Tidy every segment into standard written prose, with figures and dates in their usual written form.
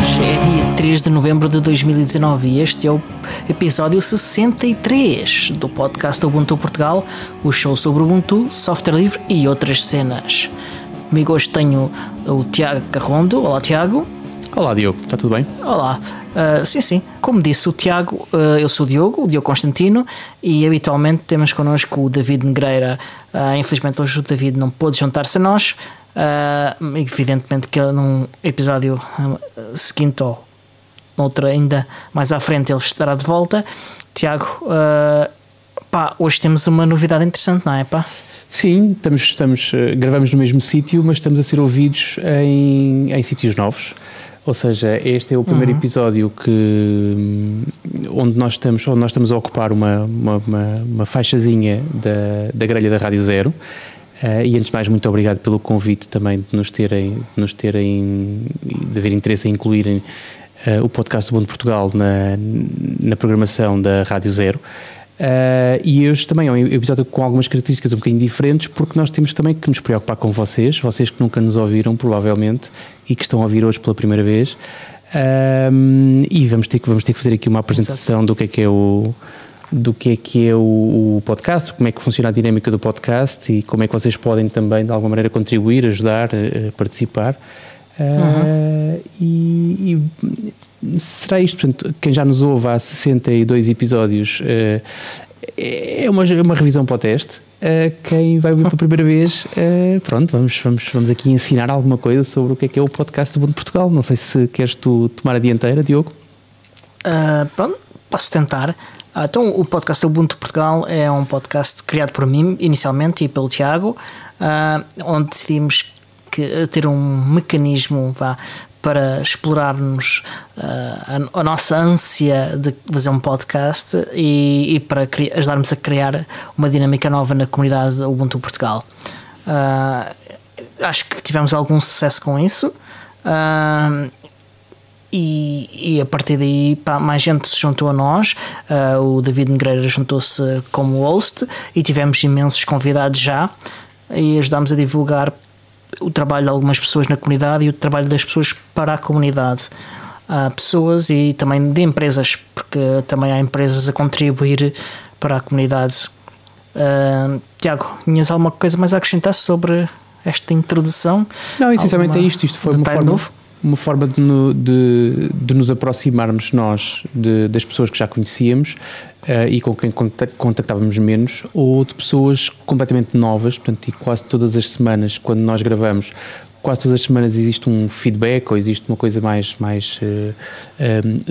Hoje é dia 3 de novembro de 2019 e este é o episódio 63 do podcast Ubuntu Portugal, o show sobre Ubuntu, software livre e outras cenas. Comigo hoje tenho o Tiago Carrondo. Olá, Tiago. Olá, Diogo, está tudo bem? Olá, sim, como disse o Tiago, eu sou o Diogo Constantino, e habitualmente temos connosco o David Negreira. Infelizmente hoje o David não pôde juntar-se a nós, evidentemente que num episódio seguinte ou noutra ainda mais à frente ele estará de volta. Tiago, hoje temos uma novidade interessante, não é, pá? Sim, gravamos no mesmo sítio, mas estamos a ser ouvidos em sítios novos. Ou seja, este é o primeiro episódio onde nós estamos a ocupar uma faixazinha da grelha da Rádio Zero. E antes de mais, muito obrigado pelo convite também de haver interesse em incluírem o podcast do Ubuntu Portugal na programação da Rádio Zero. E hoje também é um episódio com algumas características um bocadinho diferentes, porque nós temos também que nos preocupar com vocês que nunca nos ouviram provavelmente e que estão a ouvir hoje pela primeira vez, e vamos ter que fazer aqui uma apresentação do que é o podcast, como é que funciona a dinâmica do podcast e como é que vocês podem também de alguma maneira contribuir, ajudar, participar. E será isto, portanto, quem já nos ouve há 62 episódios, é uma revisão para o teste. Quem vai ouvir pela primeira vez, pronto, vamos aqui ensinar alguma coisa sobre o que é o podcast do Ubuntu Portugal. Não sei se queres tu tomar a dianteira, Diogo. Pronto, posso tentar. Então, o podcast do Ubuntu Portugal é um podcast criado por mim inicialmente e pelo Tiago, onde decidimos ter um mecanismo para explorarmos a nossa ânsia de fazer um podcast e para ajudarmos a criar uma dinâmica nova na comunidade Ubuntu Portugal. Acho que tivemos algum sucesso com isso, e a partir daí mais gente se juntou a nós. O David Negreira juntou-se como host e tivemos imensos convidados já, e ajudámos a divulgar o trabalho de algumas pessoas na comunidade e o trabalho das pessoas para a comunidade. Pessoas e também de empresas, porque também há empresas a contribuir para a comunidade. Tiago, tinhas alguma coisa mais a acrescentar sobre esta introdução? Não, essencialmente é isto foi uma forma de nos aproximarmos nós das pessoas que já conhecíamos e com quem contactávamos menos, ou de pessoas completamente novas. Portanto, e quase todas as semanas, quando nós gravamos, quase todas as semanas existe um feedback ou existe uma coisa mais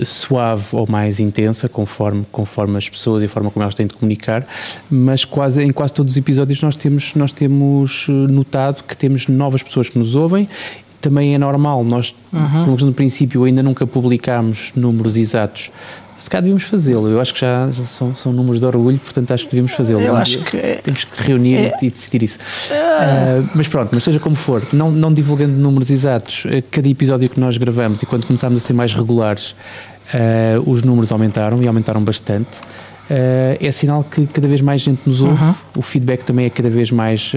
suave ou mais intensa, conforme as pessoas e a forma como elas têm de comunicar. Mas em quase todos os episódios nós temos notado que temos novas pessoas que nos ouvem. Também é normal, nós, no princípio, ainda nunca publicámos números exatos. Se calhar devíamos fazê-lo. Eu acho que já são números de orgulho, portanto acho que devíamos fazê-lo. Temos que reunir e decidir isso. Mas pronto, mas seja como for, não divulgando números exatos, cada episódio que nós gravamos e quando começámos a ser mais regulares, os números aumentaram, e aumentaram bastante. É sinal que cada vez mais gente nos ouve, o feedback também é cada vez mais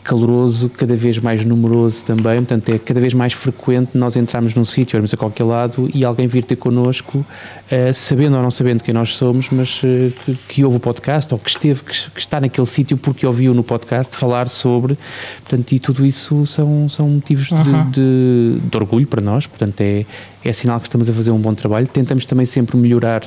caloroso, cada vez mais numeroso também, portanto é cada vez mais frequente nós entrarmos num sítio, irmos a qualquer lado e alguém vir ter connosco, sabendo ou não sabendo quem nós somos, mas que ouve o podcast ou que está naquele sítio porque ouviu no podcast falar sobre, portanto, e tudo isso são motivos de orgulho para nós, portanto é sinal que estamos a fazer um bom trabalho. Tentamos também sempre melhorar,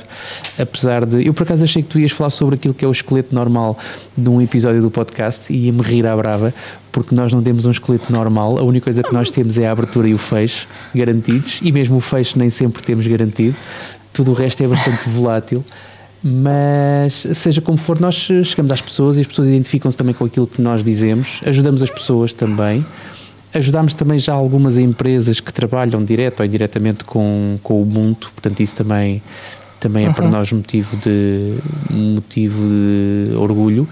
apesar de... Eu por acaso achei que tu ias falar sobre aquilo que é o esqueleto normal de um episódio do podcast e ia-me rir à brava, porque nós não temos um esqueleto normal, a única coisa que nós temos é a abertura e o fecho garantidos, e mesmo o fecho nem sempre temos garantido, tudo o resto é bastante volátil. Mas seja como for, nós chegamos às pessoas e as pessoas identificam-se também com aquilo que nós dizemos, ajudamos as pessoas também. Ajudámos também já algumas empresas que trabalham direto ou indiretamente com o Ubuntu, portanto isso também é para nós motivo de orgulho.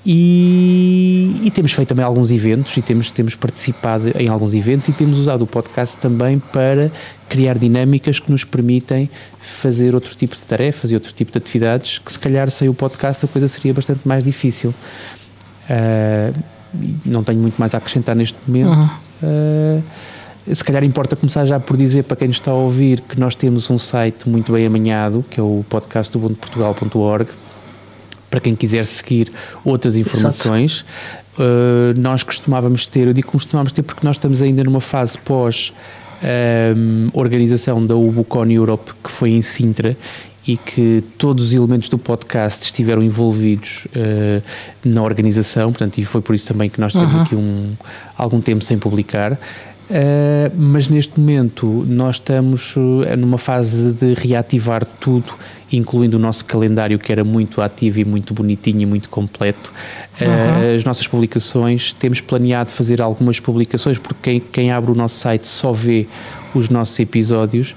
E temos feito também alguns eventos e temos participado em alguns eventos e temos usado o podcast também para criar dinâmicas que nos permitem fazer outro tipo de tarefas e outro tipo de atividades que se calhar sem o podcast a coisa seria bastante mais difícil. Não tenho muito mais a acrescentar neste momento. Se calhar importa começar já por dizer para quem nos está a ouvir que nós temos um site muito bem amanhado, que é o podcastubuntuportugal.org, para quem quiser seguir outras informações. Nós costumávamos ter, eu digo que costumávamos ter porque nós estamos ainda numa fase pós organização da UbuCon Europe, que foi em Sintra, e que todos os elementos do podcast estiveram envolvidos na organização, portanto, e foi por isso também que nós tivemos aqui algum tempo sem publicar. Mas neste momento nós estamos numa fase de reativar tudo, incluindo o nosso calendário, que era muito ativo e muito bonitinho e muito completo. As nossas publicações, temos planeado fazer algumas publicações, porque quem abre o nosso site só vê os nossos episódios,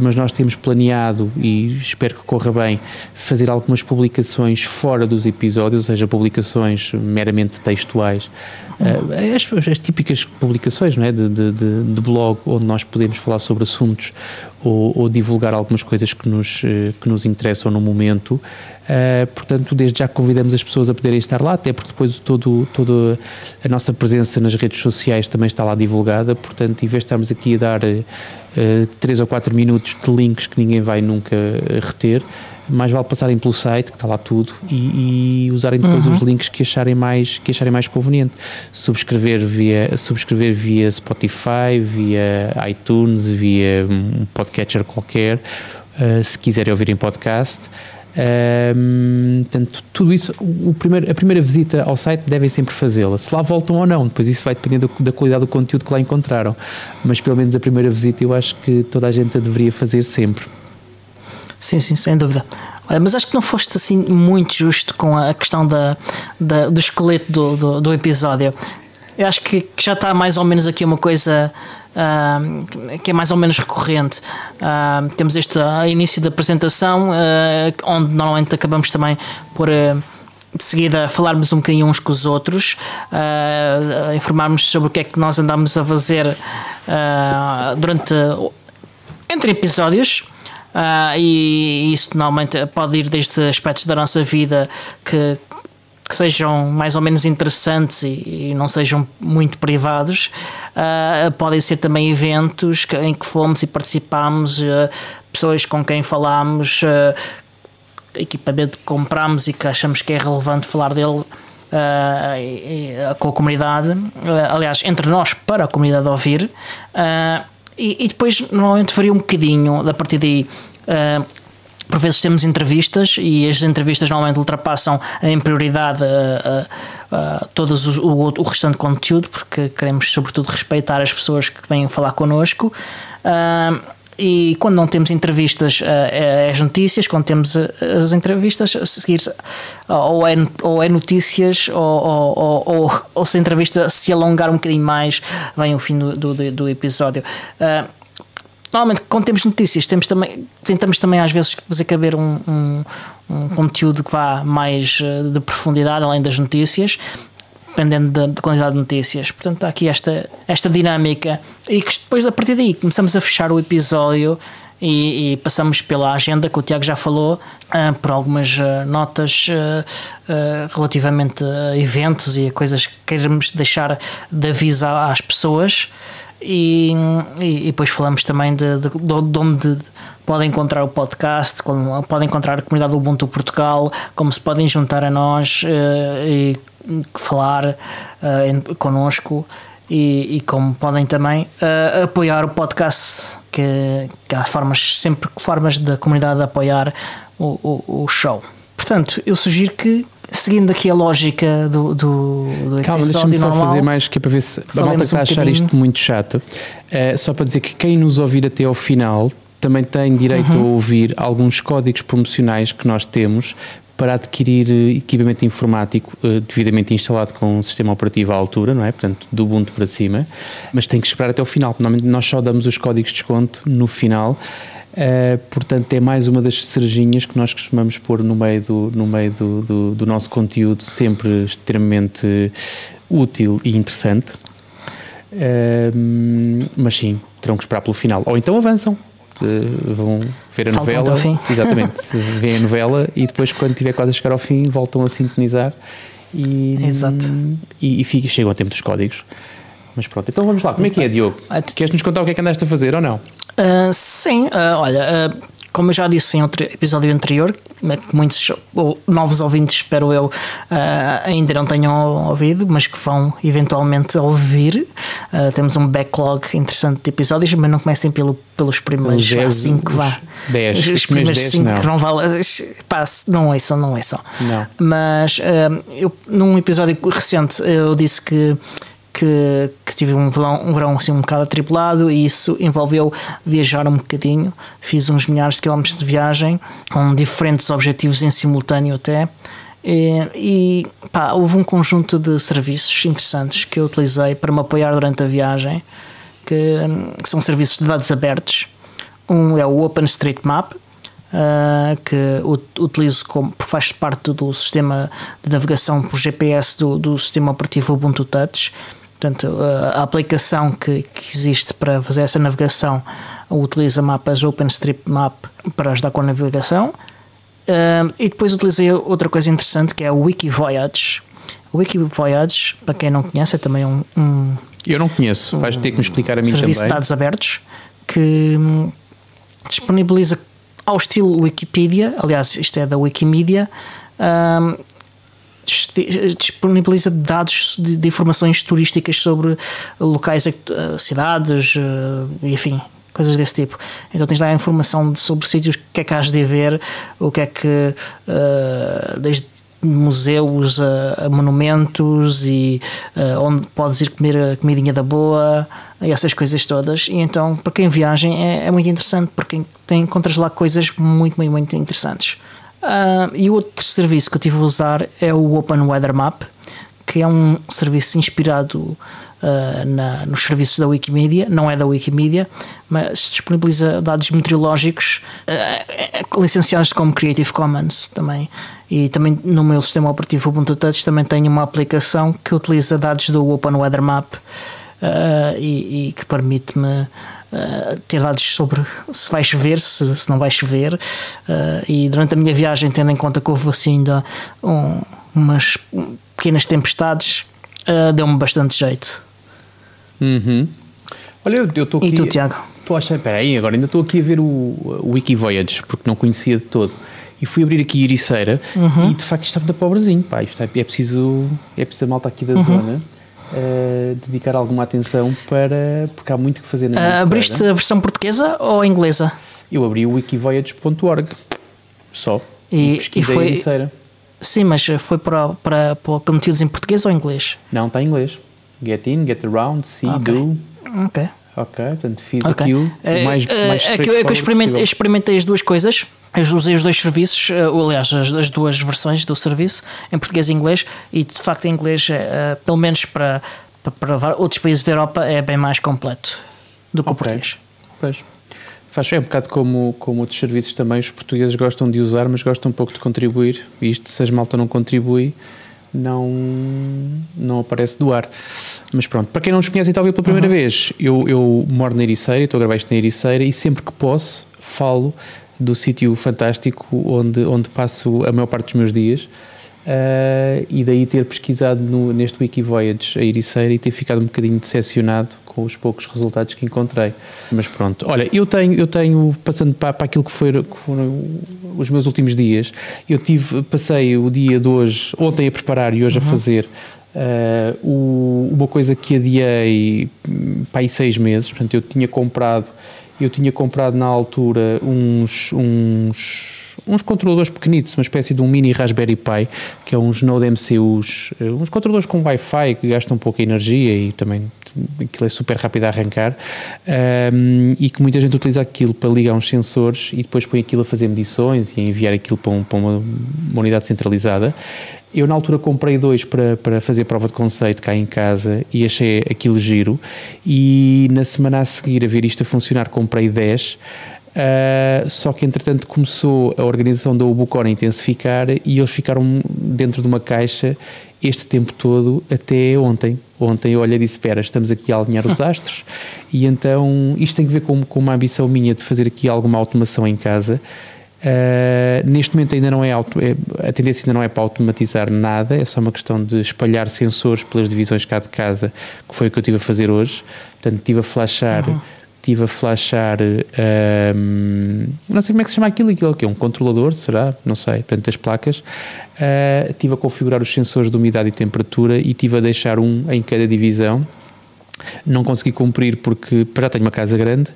mas nós temos planeado, e espero que corra bem, fazer algumas publicações fora dos episódios, ou seja, publicações meramente textuais, as típicas publicações, não é? de blog, onde nós podemos falar sobre assuntos ou divulgar algumas coisas que nos interessam no momento. Portanto, desde já convidamos as pessoas a poderem estar lá, até porque depois toda a nossa presença nas redes sociais também está lá divulgada. Portanto, em vez de estarmos aqui a dar 3 ou 4 minutos de links que ninguém vai nunca reter, mais vale passarem pelo site, que está lá tudo, e usarem depois os links que acharem mais conveniente. Subscrever via Spotify, via iTunes, via um podcatcher qualquer, se quiserem ouvir em podcast. Portanto, tudo isso, a primeira visita ao site devem sempre fazê-la. Se lá voltam ou não, depois isso vai depender da qualidade do conteúdo que lá encontraram, mas pelo menos a primeira visita eu acho que toda a gente a deveria fazer sempre. Sim, sem dúvida. Mas acho que não foste assim muito justo com a questão do esqueleto do episódio. Eu acho que já está mais ou menos aqui uma coisa que é mais ou menos recorrente. Temos este início da apresentação, onde normalmente acabamos também por de seguida falarmos um bocadinho uns com os outros, informarmos sobre o que é que nós andamos a fazer entre episódios. E isso normalmente pode ir desde aspectos da nossa vida que sejam mais ou menos interessantes e não sejam muito privados. Podem ser também eventos em que fomos e participámos, pessoas com quem falámos, equipamento que comprámos e que achamos que é relevante falar dele com a comunidade, aliás, entre nós para a comunidade ouvir. E depois normalmente varia um bocadinho da partir daí. Por vezes temos entrevistas e as entrevistas normalmente ultrapassam em prioridade todos o restante conteúdo, porque queremos sobretudo respeitar as pessoas que vêm falar connosco. E quando não temos entrevistas, as notícias. Quando temos as entrevistas, a seguir ou é notícias, ou se a entrevista se alongar um bocadinho mais, vem o fim do episódio. Normalmente, quando temos notícias, tentamos também às vezes fazer caber um conteúdo que vá mais de profundidade, além das notícias, dependendo da quantidade de notícias. Portanto, há aqui esta dinâmica, e que depois, a partir daí, começamos a fechar o episódio e passamos pela agenda, que o Tiago já falou, por algumas notas relativamente a eventos e a coisas que queremos deixar de aviso às pessoas. E depois falamos também de onde podem encontrar o podcast, como podem encontrar a comunidade do Ubuntu Portugal, como se podem juntar a nós e falar connosco, e como podem também apoiar o podcast, que há sempre formas da comunidade de apoiar o show. Portanto, eu sugiro que, seguindo aqui a lógica do episódio, calma, deixa-me só fazer mais, que é para ver se a malta está a achar isto muito chato. Só para dizer que quem nos ouvir até ao final também tem direito a ouvir alguns códigos promocionais que nós temos para adquirir equipamento informático devidamente instalado com um sistema operativo à altura, não é? Portanto, do Ubuntu para cima, mas tem que esperar até ao final. Normalmente nós só damos os códigos de desconto no final. Portanto, é mais uma das cerejinhas que nós costumamos pôr no meio do nosso conteúdo, sempre extremamente útil e interessante. Mas sim, terão que esperar pelo final, ou então avançam, vão ver a novela, exatamente, veem a novela e depois, quando estiver quase a chegar ao fim, voltam a sintonizar e chegam ao tempo dos códigos. Mas pronto, então vamos lá. Como é que é, Diogo? Queres-nos contar o que é que andaste a fazer ou não? Sim, olha, como eu já disse em outro episódio anterior, que muitos novos ouvintes, espero eu, ainda não tenham ouvido, mas que vão eventualmente ouvir. Temos um backlog interessante de episódios, mas não comecem pelos primeiros 5, vá. 10. Os primeiros 5 não vale. Não ouçam. Não. Mas eu, num episódio recente, eu disse que tive um verão assim um bocado atribulado, e isso envolveu viajar um bocadinho. Fiz uns milhares de quilómetros de viagem com diferentes objetivos em simultâneo até, e houve um conjunto de serviços interessantes que eu utilizei para me apoiar durante a viagem, que são serviços de dados abertos. Um é o OpenStreetMap, que utilizo porque faz parte do sistema de navegação por GPS do sistema operativo Ubuntu Touch. Portanto, a aplicação que existe para fazer essa navegação utiliza mapas OpenStreetMap para ajudar com a navegação. E depois utilizei outra coisa interessante, que é o Wikivoyage. O Wikivoyage, para quem não conhece, é também eu não conheço, vais ter que me explicar a mim serviço também. De dados abertos que disponibiliza ao estilo Wikipedia, aliás, isto é da Wikimedia, disponibiliza dados de informações turísticas sobre locais, cidades, enfim, coisas desse tipo. Então tens lá a informação sobre sítios, o que é que has de ver, o que é que desde museus a monumentos, e onde podes ir comer a comidinha da boa, e essas coisas todas. E então, para quem viaja, é muito interessante, porque encontras lá coisas muito, muito, muito interessantes. E o outro serviço que eu estive a usar é o Open Weather Map, que é um serviço inspirado nos serviços da Wikimedia. Não é da Wikimedia, mas disponibiliza dados meteorológicos licenciados como Creative Commons também. E também no meu sistema operativo Ubuntu Touch também tenho uma aplicação que utiliza dados do Open Weather Map, e que permite-me ter dados sobre se vai chover, se não vai chover, e durante a minha viagem, tendo em conta que houve assim ainda umas pequenas tempestades, deu-me bastante jeito. Olha, eu estou aqui. E tu, Tiago? Estou a achar, peraí, agora ainda estou aqui a ver o Wikivoyage, porque não conhecia de todo, e fui abrir aqui a Ericeira, e de facto está muito pobrezinho, pá, isto é preciso a malta aqui da zona dedicar alguma atenção, porque há muito que fazer na Ericeira. Abriste a versão portuguesa ou a inglesa? Eu abri o wikivoyage.org só, e foi Ericeira. Sim, mas foi para conteúdos em português ou em inglês? Não, está em inglês. Get in, get around, see, do. Ok, portanto fiz aquilo mais que eu experimentei as duas coisas. Eu usei os dois serviços, aliás, as duas versões do serviço, em português e inglês, e de facto em inglês, pelo menos para outros países da Europa, é bem mais completo do que o português. Pois. É um bocado como outros serviços também, os portugueses gostam de usar, mas gostam um pouco de contribuir, e isto, se a malta não contribui, não aparece do ar. Mas pronto, para quem não nos conhece e está a ouvir pela primeira vez, eu moro na Ericeira, estou a gravar isto na Ericeira, e sempre que posso falo do sítio fantástico onde passo a maior parte dos meus dias, e daí ter pesquisado neste Wikivoyage a Ericeira e ter ficado um bocadinho decepcionado com os poucos resultados que encontrei. Mas pronto, olha, eu tenho passando para aquilo que foram os meus últimos dias, passei o dia de hoje, ontem a preparar e hoje a fazer uma coisa que adiei para aí 6 meses. Portanto, eu tinha comprado na altura uns controladores pequenitos, uma espécie de um mini Raspberry Pi, que é uns Node MCUs, uns controladores com Wi-Fi que gastam pouca energia e também aquilo é super rápido a arrancar, e que muita gente utiliza aquilo para ligar uns sensores e depois põe aquilo a fazer medições e a enviar aquilo para uma unidade centralizada. Eu na altura comprei 2 para fazer prova de conceito cá em casa e achei aquilo giro, e na semana a seguir a ver isto a funcionar comprei 10, só que entretanto começou a organização da Ubucon a intensificar e eles ficaram dentro de uma caixa este tempo todo até ontem. Ontem eu olhei e disse, espera, estamos aqui a alinhar os astros, e então isto tem a ver com uma ambição minha de fazer aqui alguma automação em casa. Neste momento ainda não a tendência ainda não é para automatizar nada, é só uma questão de espalhar sensores pelas divisões cá de casa, que foi o que eu estive a fazer hoje. Portanto, estive a flashar, não sei como é que se chama aquilo é o quê? Um controlador, será? Não sei, portanto as placas. Estive a configurar os sensores de umidade e temperatura e estive a deixar um em cada divisão. Não consegui cumprir porque já tenho uma casa grande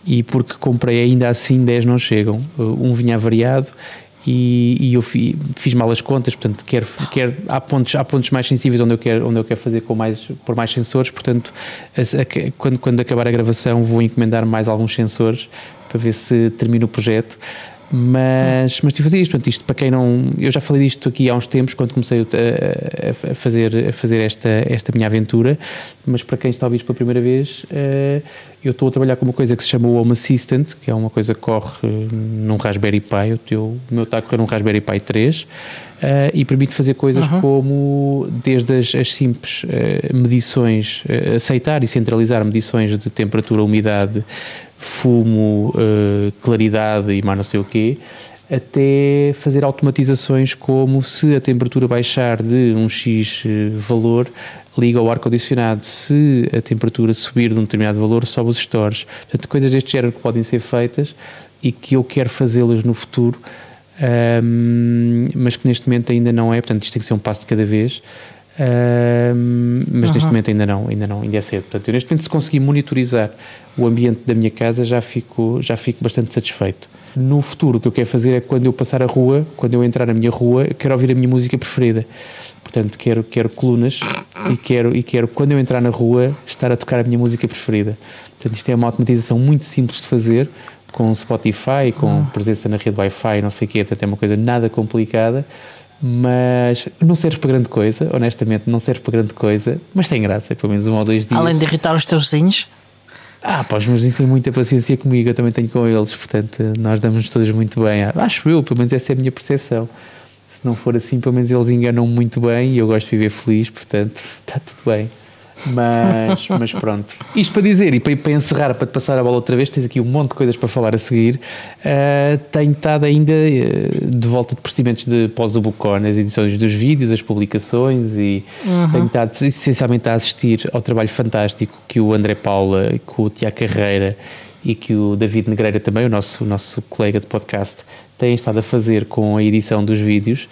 e porque comprei ainda assim 10 não chegam. Um vinha avariado e eu fiz mal as contas, portanto há pontos mais sensíveis onde eu quero fazer por mais sensores, portanto quando acabar a gravação vou encomendar mais alguns sensores para ver se termino o projeto. Mas estive a fazer isto, portanto, isto para quem não... Eu já falei disto aqui há uns tempos, quando comecei a fazer esta minha aventura, mas para quem está a ouvir isto pela primeira vez, eu estou a trabalhar com uma coisa que se chama o Home Assistant, que é uma coisa que corre num Raspberry Pi, o meu está a correr num Raspberry Pi 3, e permite fazer coisas como, desde as simples medições, aceitar e centralizar medições de temperatura, umidade, fumo, claridade e mais não sei o quê, até fazer automatizações como se a temperatura baixar de um X valor, liga o ar-condicionado, se a temperatura subir de um determinado valor, sobe os stores. Portanto, coisas deste género que podem ser feitas e que eu quero fazê-las no futuro, mas que neste momento ainda não é, portanto isto tem que ser um passo de cada vez. Mas neste momento ainda é cedo. Portanto, eu neste momento, se conseguir monitorizar o ambiente da minha casa, já fico bastante satisfeito. No futuro, o que eu quero fazer é, quando eu passar a rua, quando eu entrar na minha rua, quero ouvir a minha música preferida. Portanto, quero colunas e quero, quando eu entrar na rua, estar a tocar a minha música preferida. Portanto, isto é uma automatização muito simples de fazer, com Spotify, com presença na rede Wi-Fi, não sei o quê. Portanto, é uma coisa nada complicada, mas não serve para grande coisa, honestamente não serve para grande coisa, mas tem graça, pelo menos 1 ou 2 dias. Além de irritar os teus vizinhos? Os meus vizinhos têm muita paciência comigo, eu também tenho com eles, portanto nós damos todos muito bem, acho eu, pelo menos essa é a minha percepção. Se não for assim, pelo menos eles enganam-me muito bem e eu gosto de viver feliz, portanto está tudo bem. Mas pronto, isto para dizer e para encerrar, para te passar a bola outra vez, tens aqui um monte de coisas para falar a seguir. Tenho estado ainda de volta de procedimentos de pós-Ubucon, as edições dos vídeos, as publicações, e tenho estado essencialmente a assistir ao trabalho fantástico que o André Paula, que o Tiago Carreira e que o David Negreira também, o nosso colega de podcast, têm estado a fazer com a edição dos vídeos.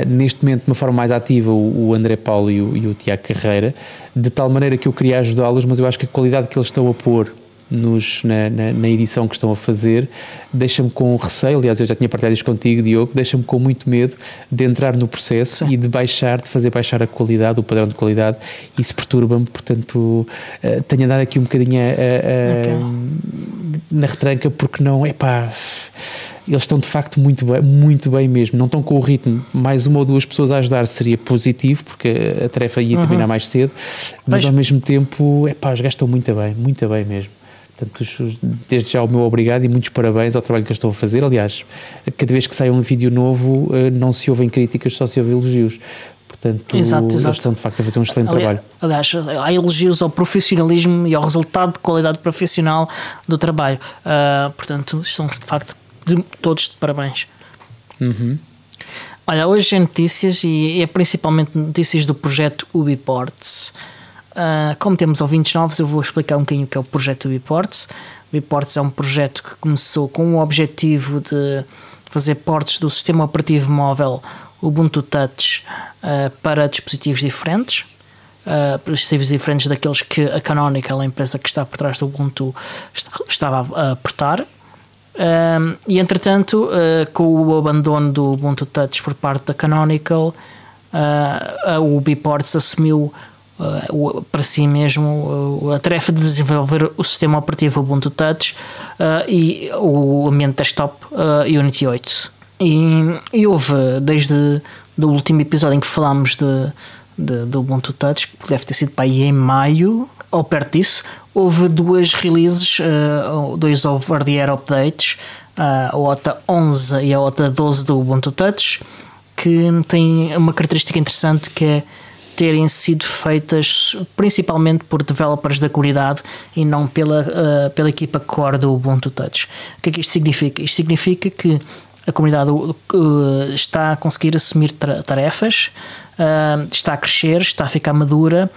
Neste momento de uma forma mais ativa o André Paulo e o Tiago Carreira, de tal maneira que eu queria ajudá-los, mas eu acho que a qualidade que eles estão a pôr na edição que estão a fazer deixa-me com receio. Aliás, eu já tinha partilhado isto contigo, Diogo, deixa-me com muito medo de entrar no processo. Sim. E de fazer baixar a qualidade, o padrão de qualidade, e isso perturba-me. Portanto, tenho andado aqui um bocadinho na retranca, porque não, eles estão de facto muito bem mesmo, não estão com o ritmo. Mais 1 ou 2 pessoas a ajudar seria positivo, porque a tarefa ia terminar mais cedo, mas ao mesmo tempo, os gajos estão muito bem mesmo. Portanto, desde já o meu obrigado e muitos parabéns ao trabalho que eles estão a fazer. Aliás, cada vez que sai um vídeo novo, não se ouvem críticas, só se ouvem elogios. Portanto, exato. Eles estão de facto a fazer um excelente trabalho. Aliás, há elogios ao profissionalismo e ao resultado de qualidade profissional do trabalho. Portanto, estão de facto todos de parabéns. Olha, hoje é notícias, e é principalmente notícias do projeto Ubiports. Como temos ouvintes novos, eu vou explicar um bocadinho o que é o projeto Ubiports. O Ubiports é um projeto que começou com o objetivo de fazer portes do sistema operativo móvel Ubuntu Touch para dispositivos diferentes, daqueles que a Canonical, a empresa que está por trás do Ubuntu, estava a portar. E entretanto, com o abandono do Ubuntu Touch por parte da Canonical, o Ubiports assumiu para si mesmo a tarefa de desenvolver o sistema operativo Ubuntu Touch e o ambiente desktop Unity 8. E houve, desde o último episódio em que falámos do Ubuntu Touch, que deve ter sido para aí em maio, ou perto disso, houve 2 releases, 2 over-the-air updates, a OTA 11 e a OTA 12 do Ubuntu Touch, que tem uma característica interessante, que é terem sido feitas principalmente por developers da comunidade e não pela equipa core do Ubuntu Touch. O que é que isto significa? Isto significa que a comunidade está a conseguir assumir tarefas, está a crescer, está a ficar madura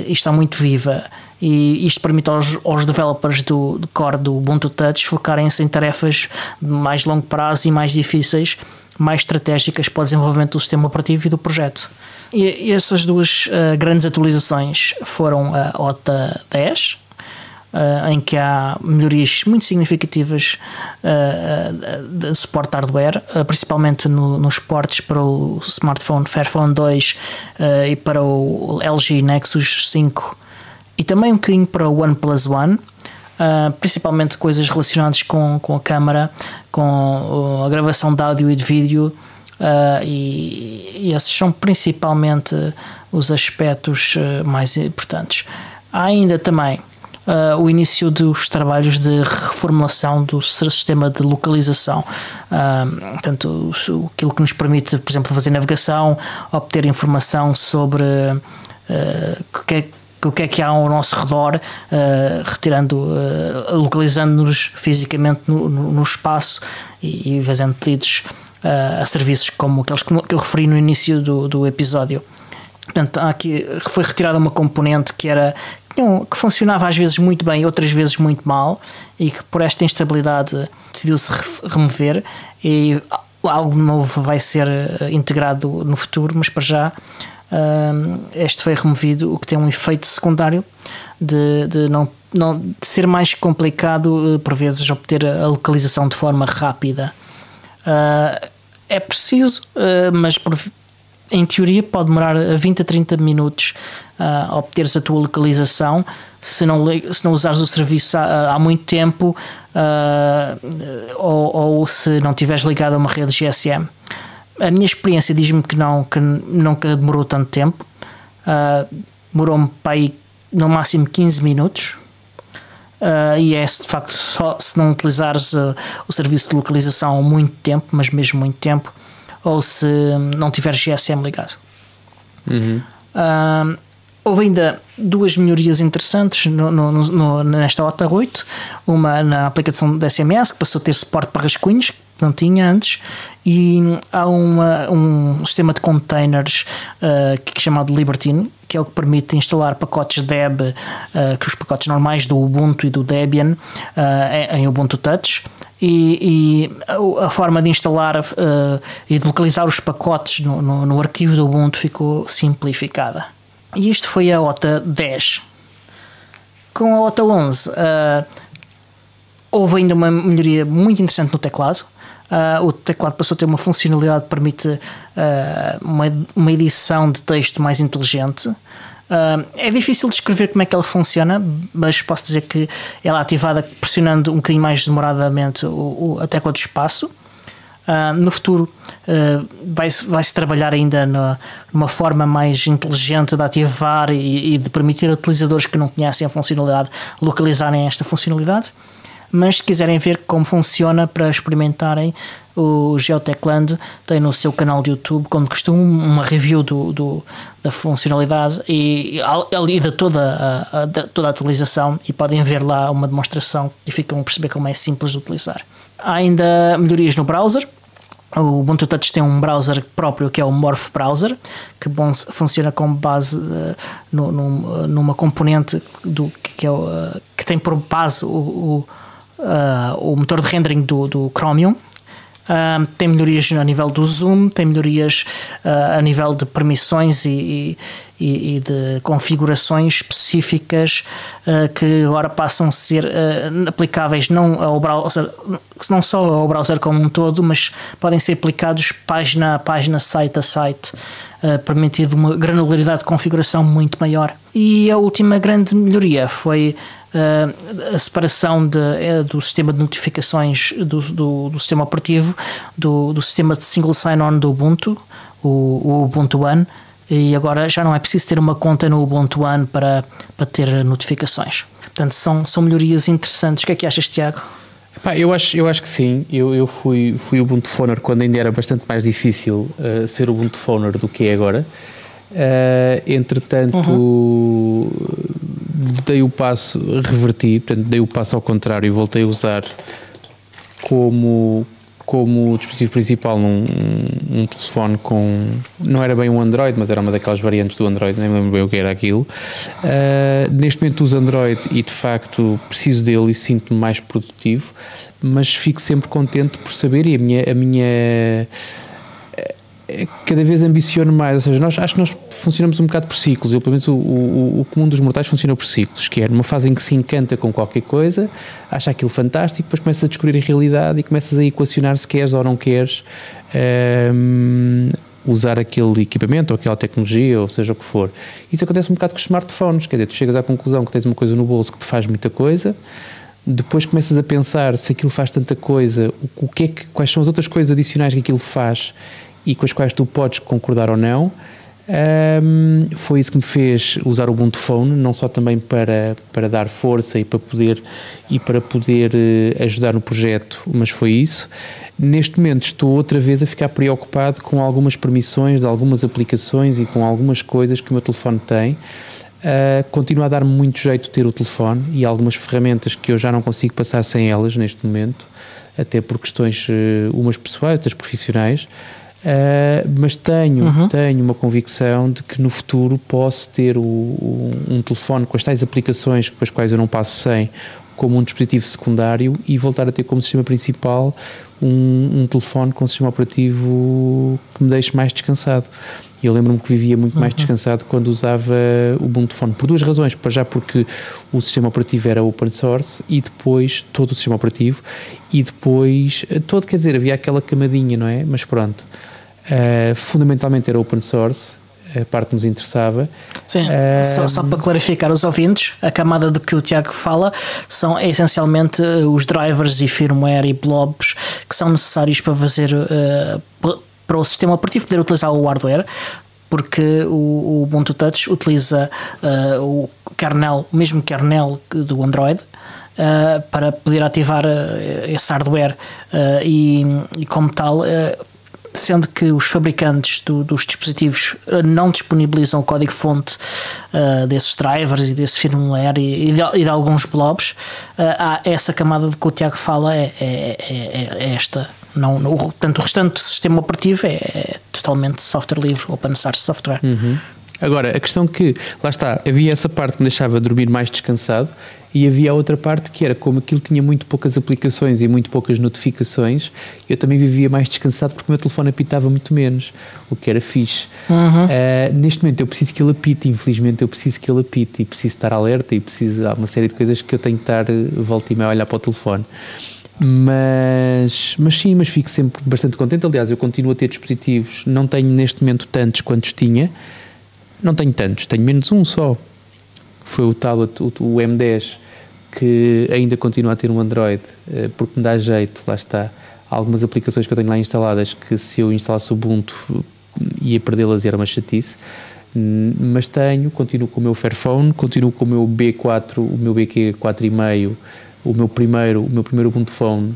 e está muito viva. E isto permite aos developers do core do Ubuntu Touch focarem-se em tarefas de mais longo prazo e mais difíceis, mais estratégicas para o desenvolvimento do sistema operativo e do projeto. E essas duas grandes atualizações foram a OTA 10, em que há melhorias muito significativas de suporte hardware, principalmente nos portes para o smartphone Fairphone 2 e para o LG Nexus 5 e também um bocadinho para o OnePlus One, principalmente coisas relacionadas com a câmara, com a gravação de áudio e de vídeo, e esses são principalmente os aspectos mais importantes. Há ainda também o início dos trabalhos de reformulação do sistema de localização, portanto, aquilo que nos permite, por exemplo, fazer navegação, obter informação sobre o que é que há ao nosso redor, localizando-nos fisicamente no espaço e fazendo pedidos a serviços como aqueles que eu referi no início do episódio. Portanto, aqui foi retirada uma componente que funcionava às vezes muito bem, outras vezes muito mal, e que por esta instabilidade decidiu-se remover, e algo novo vai ser integrado no futuro, mas para já este foi removido, o que tem um efeito secundário de ser mais complicado por vezes obter a localização de forma rápida. É preciso, mas em teoria pode demorar 20 a 30 minutos a obteres a tua localização se não usares o serviço há muito tempo, ou se não estiveres ligado a uma rede GSM. A minha experiência diz-me que nunca demorou tanto tempo. Demorou-me para aí no máximo 15 minutos, e é de facto só se não utilizares o serviço de localização há muito tempo, mas mesmo muito tempo, ou se não tiveres GSM ligado. Houve ainda duas melhorias interessantes nesta OTA 8, uma na aplicação de SMS, que passou a ter suporte para rascunhos, que não tinha antes, e há um sistema de containers que é chamado Libertine, que é o que permite instalar pacotes Deb, que os pacotes normais do Ubuntu e do Debian, em Ubuntu Touch, e a forma de instalar e de localizar os pacotes no arquivo do Ubuntu ficou simplificada. E isto foi a OTA 10. Com a OTA 11 houve ainda uma melhoria muito interessante no teclado. O teclado passou a ter uma funcionalidade que permite uma edição de texto mais inteligente. É difícil descrever como é que ela funciona, mas posso dizer que ela é ativada pressionando um bocadinho mais demoradamente a tecla do espaço. No futuro vai-se trabalhar ainda numa forma mais inteligente de ativar e de permitir a utilizadores que não conhecem a funcionalidade localizarem esta funcionalidade. Mas se quiserem ver como funciona para experimentarem, o Geotechland tem no seu canal de YouTube, como costume, uma review da funcionalidade e de toda a atualização, e podem ver lá uma demonstração e ficam a perceber como é simples de utilizar. Há ainda melhorias no browser. O Ubuntu Touch tem um browser próprio, que é o Morph Browser, que funciona com base numa componente que tem por base o motor de rendering do Chromium. Tem melhorias a nível do zoom, tem melhorias a nível de permissões e de configurações específicas que agora passam a ser aplicáveis não só ao browser como um todo, mas podem ser aplicados página a página, site a site, permitindo uma granularidade de configuração muito maior. E a última grande melhoria foi a separação do sistema de notificações do sistema operativo do sistema de single sign-on do Ubuntu, o Ubuntu One, e agora já não é preciso ter uma conta no Ubuntu One para ter notificações. Portanto, são melhorias interessantes. O que é que achas, Tiago? Eu acho que sim. Eu fui Ubuntu Phoner quando ainda era bastante mais difícil ser Ubuntu Phoner do que é agora. Entretanto, dei o passo, reverti, portanto, dei o passo ao contrário e voltei a usar como dispositivo principal um telefone com, não era bem um Android, mas era uma daquelas variantes do Android, nem me lembro bem o que era aquilo. Neste momento uso Android e de facto preciso dele e sinto-me mais produtivo, mas fico sempre contente por saber, e a minha cada vez ambiciono mais, ou seja, acho que nós funcionamos um bocado por ciclos. Eu, pelo menos o comum dos mortais funciona por ciclos, que é numa fase em que se encanta com qualquer coisa, acha aquilo fantástico, depois começas a descobrir a realidade e começas a equacionar se queres ou não queres usar aquele equipamento ou aquela tecnologia, ou seja o que for. Isso acontece um bocado com os smartphones, quer dizer, tu chegas à conclusão que tens uma coisa no bolso que te faz muita coisa, depois começas a pensar se aquilo faz tanta coisa, quais são as outras coisas adicionais que aquilo faz e com as quais tu podes concordar ou não. Foi isso que me fez usar o Ubuntu Phone, não só também para dar força e para poder ajudar no projeto, mas foi isso. Neste momento estou outra vez a ficar preocupado com algumas permissões de algumas aplicações e com algumas coisas que o meu telefone tem. Continua a dar-me muito jeito ter o telefone e algumas ferramentas que eu já não consigo passar sem elas neste momento, até por questões umas pessoais, outras profissionais. Mas tenho uma convicção de que no futuro posso ter um telefone com as tais aplicações com as quais eu não passo sem, como um dispositivo secundário, e voltar a ter como sistema principal um telefone com um sistema operativo que me deixe mais descansado. Eu lembro-me que vivia muito mais descansado quando usava o Ubuntu Phone, por duas razões. Para já porque o sistema operativo era open source, e depois todo o sistema operativo, e depois quer dizer, havia aquela camadinha, não é? Mas pronto, fundamentalmente era open source, a parte que nos interessava. Sim, só para clarificar os ouvintes, a camada de que o Tiago fala são essencialmente os drivers e firmware e blobs que são necessários para fazer para o sistema operativo poder utilizar o hardware, porque o Ubuntu Touch utiliza o mesmo kernel do Android, para poder ativar esse hardware, e como tal, sendo que os fabricantes dos dispositivos não disponibilizam o código-fonte desses drivers e desse firmware e de alguns blobs, há essa camada de que o Tiago fala, é esta. Portanto, o restante do sistema operativo é totalmente software livre, open source software. Agora, a questão que, lá está, havia essa parte que me deixava dormir mais descansado, e havia a outra parte que era, como aquilo tinha muito poucas aplicações e muito poucas notificações, eu também vivia mais descansado porque o meu telefone apitava muito menos, o que era fixe. Neste momento eu preciso que ele apite, infelizmente eu preciso que ele apite, e preciso estar alerta, e há uma série de coisas que eu tenho que estar volta e meia a olhar para o telefone. Mas fico sempre bastante contente. Aliás, eu continuo a ter dispositivos, não tenho neste momento tantos quantos tinha, não tenho tantos, tenho menos um só. Foi o tablet, o M10, que ainda continua a ter um Android, porque me dá jeito, lá está. Há algumas aplicações que eu tenho lá instaladas que, se eu instalasse o Ubuntu, ia perdê-las e era uma chatice. Mas continuo com o meu Fairphone, continuo com o meu B4, o meu BQ 4,5, o meu primeiro Ubuntu Phone,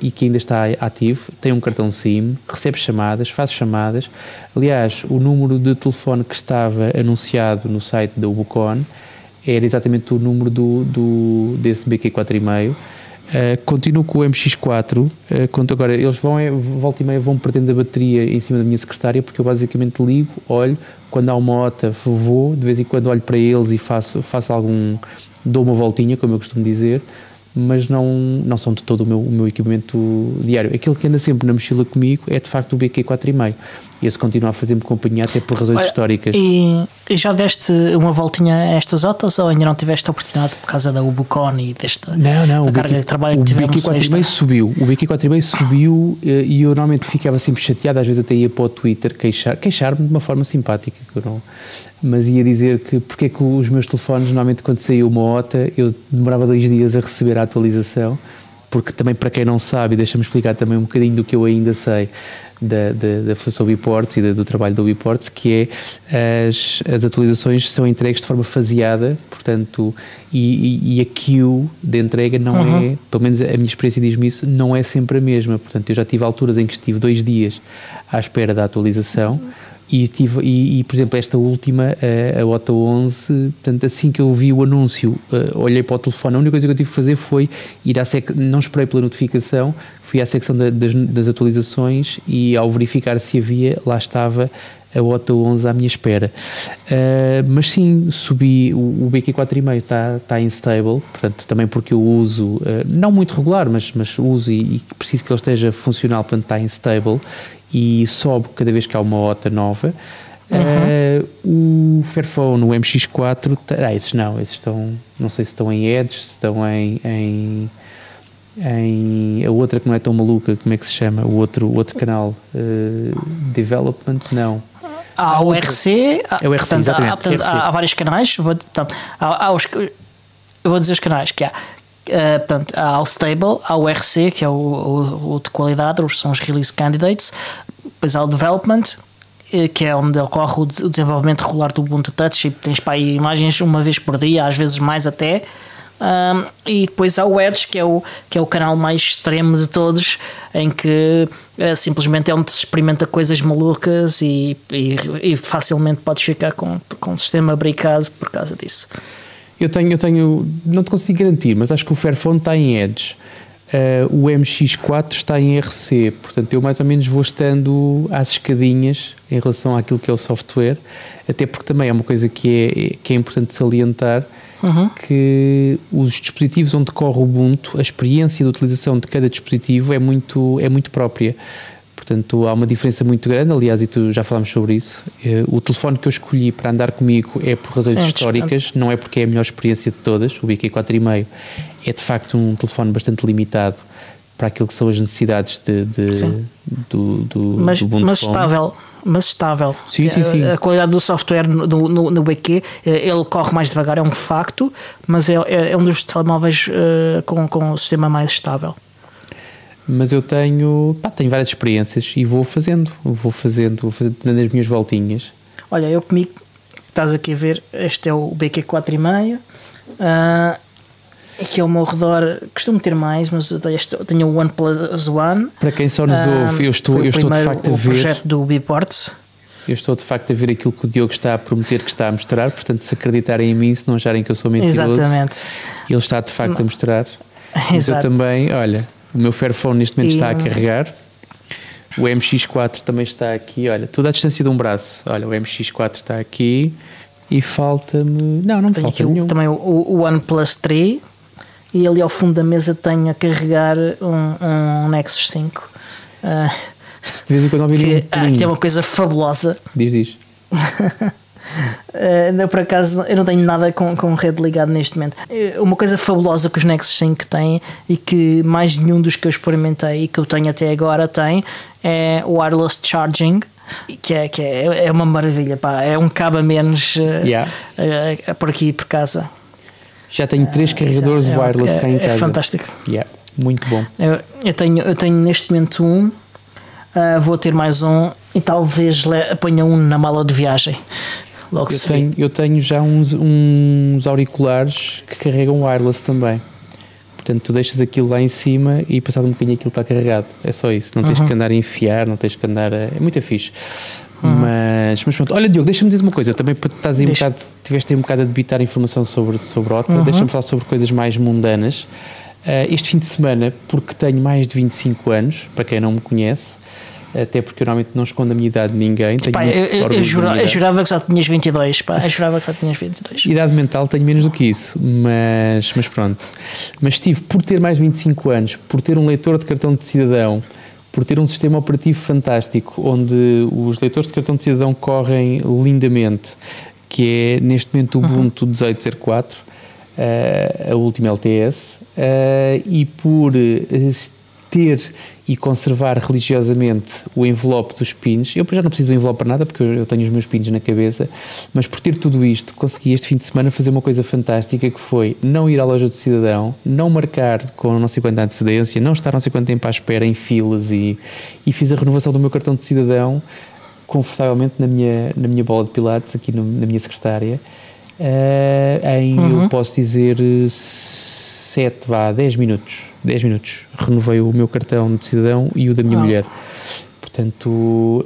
e que ainda está ativo. Tem um cartão SIM, recebe chamadas, faz chamadas. Aliás, o número de telefone que estava anunciado no site da Ubucon era exatamente o número desse BQ 4,5. Continuo com o MX4. Agora eles volta e meia vão perdendo a bateria em cima da minha secretária, porque eu basicamente ligo, olho, quando há uma OTA vou, de vez em quando olho para eles e faço dou uma voltinha, como eu costumo dizer, mas não são de todo o meu equipamento diário. Aquilo que anda sempre na mochila comigo é de facto o BQ 4,5. E esse continua a fazer-me companhia, até por razões históricas. E já deste uma voltinha a estas OTAs, ou ainda não tiveste a oportunidade por causa da Ubucon e desta da carga de trabalho que tivemos? O BQ 4,5 subiu, e eu normalmente ficava sempre chateado, às vezes até ia para o Twitter queixar-me de uma forma simpática, mas ia dizer que porque é que os meus telefones, normalmente quando saía uma OTA, eu demorava 2 dias a receber a atualização, porque também, para quem não sabe, deixa-me explicar também um bocadinho do que eu ainda sei da Fundação Ubiports e do trabalho da Ubiports, que é as atualizações são entregues de forma faseada, portanto, e a queue de entrega não é, pelo menos a minha experiência diz-me isso, não é sempre a mesma. Portanto, eu já tive alturas em que estive 2 dias à espera da atualização, E, por exemplo, esta última, a Otto 11, portanto, assim que eu vi o anúncio, olhei para o telefone, a única coisa que eu tive que fazer foi ir não esperei pela notificação, fui à secção das atualizações e ao verificar se havia, lá estava a Otto 11 à minha espera. Mas sim, subi, o BQ 4.5 está instable, portanto, também porque eu uso, não muito regular, mas uso e preciso que ele esteja funcional, portanto está instable e sobe cada vez que há uma OTA nova. O Fairphone, o MX4, esses estão, não sei se estão em Edge, se estão em a outra que não é tão maluca, como é que se chama? O outro canal, Development, não. Há o RC, é o RC, portanto, há vários canais. Eu vou dizer os canais que há. Portanto, há o Stable, há o RC, que é o de qualidade, são os Release Candidates. Depois há o Development, que é onde ocorre o desenvolvimento regular do Ubuntu Touch, e tens para aí imagens uma vez por dia, às vezes mais até. E depois há o Edge, que é o canal mais extremo de todos, em que simplesmente é onde se experimenta coisas malucas e facilmente podes ficar com o sistema brincado por causa disso. Eu tenho, não te consigo garantir, mas acho que o Fairphone está em Edge, o MX4 está em RC, portanto eu mais ou menos vou estando às escadinhas em relação àquilo que é o software, até porque também é uma coisa que é importante salientar, que os dispositivos onde corre o Ubuntu, a experiência de utilização de cada dispositivo é muito própria. Portanto, há uma diferença muito grande, aliás, e tu já falámos sobre isso. O telefone que eu escolhi para andar comigo é por razões históricas, não é porque é a melhor experiência de todas. O BQ 4.5 é de facto um telefone bastante limitado para aquilo que são as necessidades do Ubuntu. Mas estável. Sim. A qualidade do software no BQ, ele corre mais devagar, é um facto, mas é um dos telemóveis com o sistema mais estável. Mas eu tenho várias experiências e vou fazendo dando as minhas voltinhas. Olha, eu comigo, estás aqui a ver, este é o BQ 4.5, aqui ao meu redor, costumo ter mais, mas eu tenho o OnePlus One. Para quem só nos ouve, eu estou de facto a ver o projeto do Biports. Eu estou de facto a ver aquilo que o Diogo está a prometer que está a mostrar, portanto, se acreditarem em mim, se não acharem que eu sou mentiroso, exatamente, ele está de facto a mostrar. Mas exato. eu também, olha, o meu Fairphone neste momento está a carregar, o MX4 também está aqui, olha, tudo à distância de um braço. Olha, o MX4 está aqui e falta-me... Não me falta nenhum. Também o OnePlus 3 e ali ao fundo da mesa tenho a carregar um Nexus 5. Se de vez em quando ouvir que é uma coisa fabulosa. Diz. Por acaso eu não tenho nada com rede ligado neste momento. Uma coisa fabulosa que os Nexus 5 têm e que mais nenhum dos que eu experimentei e que eu tenho até agora tem é o wireless charging, que é uma maravilha, pá. É um cabo a menos por aqui por casa. Já tenho 3 carregadores wireless cá em casa. É fantástico. Muito bom. Eu tenho neste momento vou ter mais um e talvez apanhe um na mala de viagem. Logo eu tenho já uns auriculares que carregam wireless também. Portanto, tu deixas aquilo lá em cima e passado um bocadinho aquilo está carregado. É só isso. Não tens que andar a enfiar, não tens que andar a... É muito fixe. Mas pronto. Olha, Diogo, deixa-me dizer uma coisa. Também tiveste aí um bocado a debitar informação sobre OTA. Deixa-me falar sobre coisas mais mundanas. Este fim de semana, porque tenho mais de 25 anos, para quem não me conhece, até porque eu normalmente não escondo a minha idade de ninguém. Eu jurava que só tinhas 22, pá. Eu jurava que só tinhas 22. Idade mental tenho menos do que isso, mas pronto. Mas tive, por ter mais de 25 anos, por ter um leitor de cartão de cidadão, por ter um sistema operativo fantástico, onde os leitores de cartão de cidadão correm lindamente, que é neste momento o Ubuntu 18.04, a última LTS, e por ter e conservar religiosamente o envelope dos pins. Eu já não preciso do envelope para nada, porque eu tenho os meus pins na cabeça, mas por ter tudo isto, consegui este fim de semana fazer uma coisa fantástica, que foi não ir à loja do cidadão, não marcar com não sei quanta antecedência, não estar não sei quanto tempo à espera em filas, e fiz a renovação do meu cartão de cidadão confortavelmente na minha bola de pilates, aqui na minha secretária, eu posso dizer 10 minutos renovei o meu cartão de cidadão e o da minha mulher. Portanto,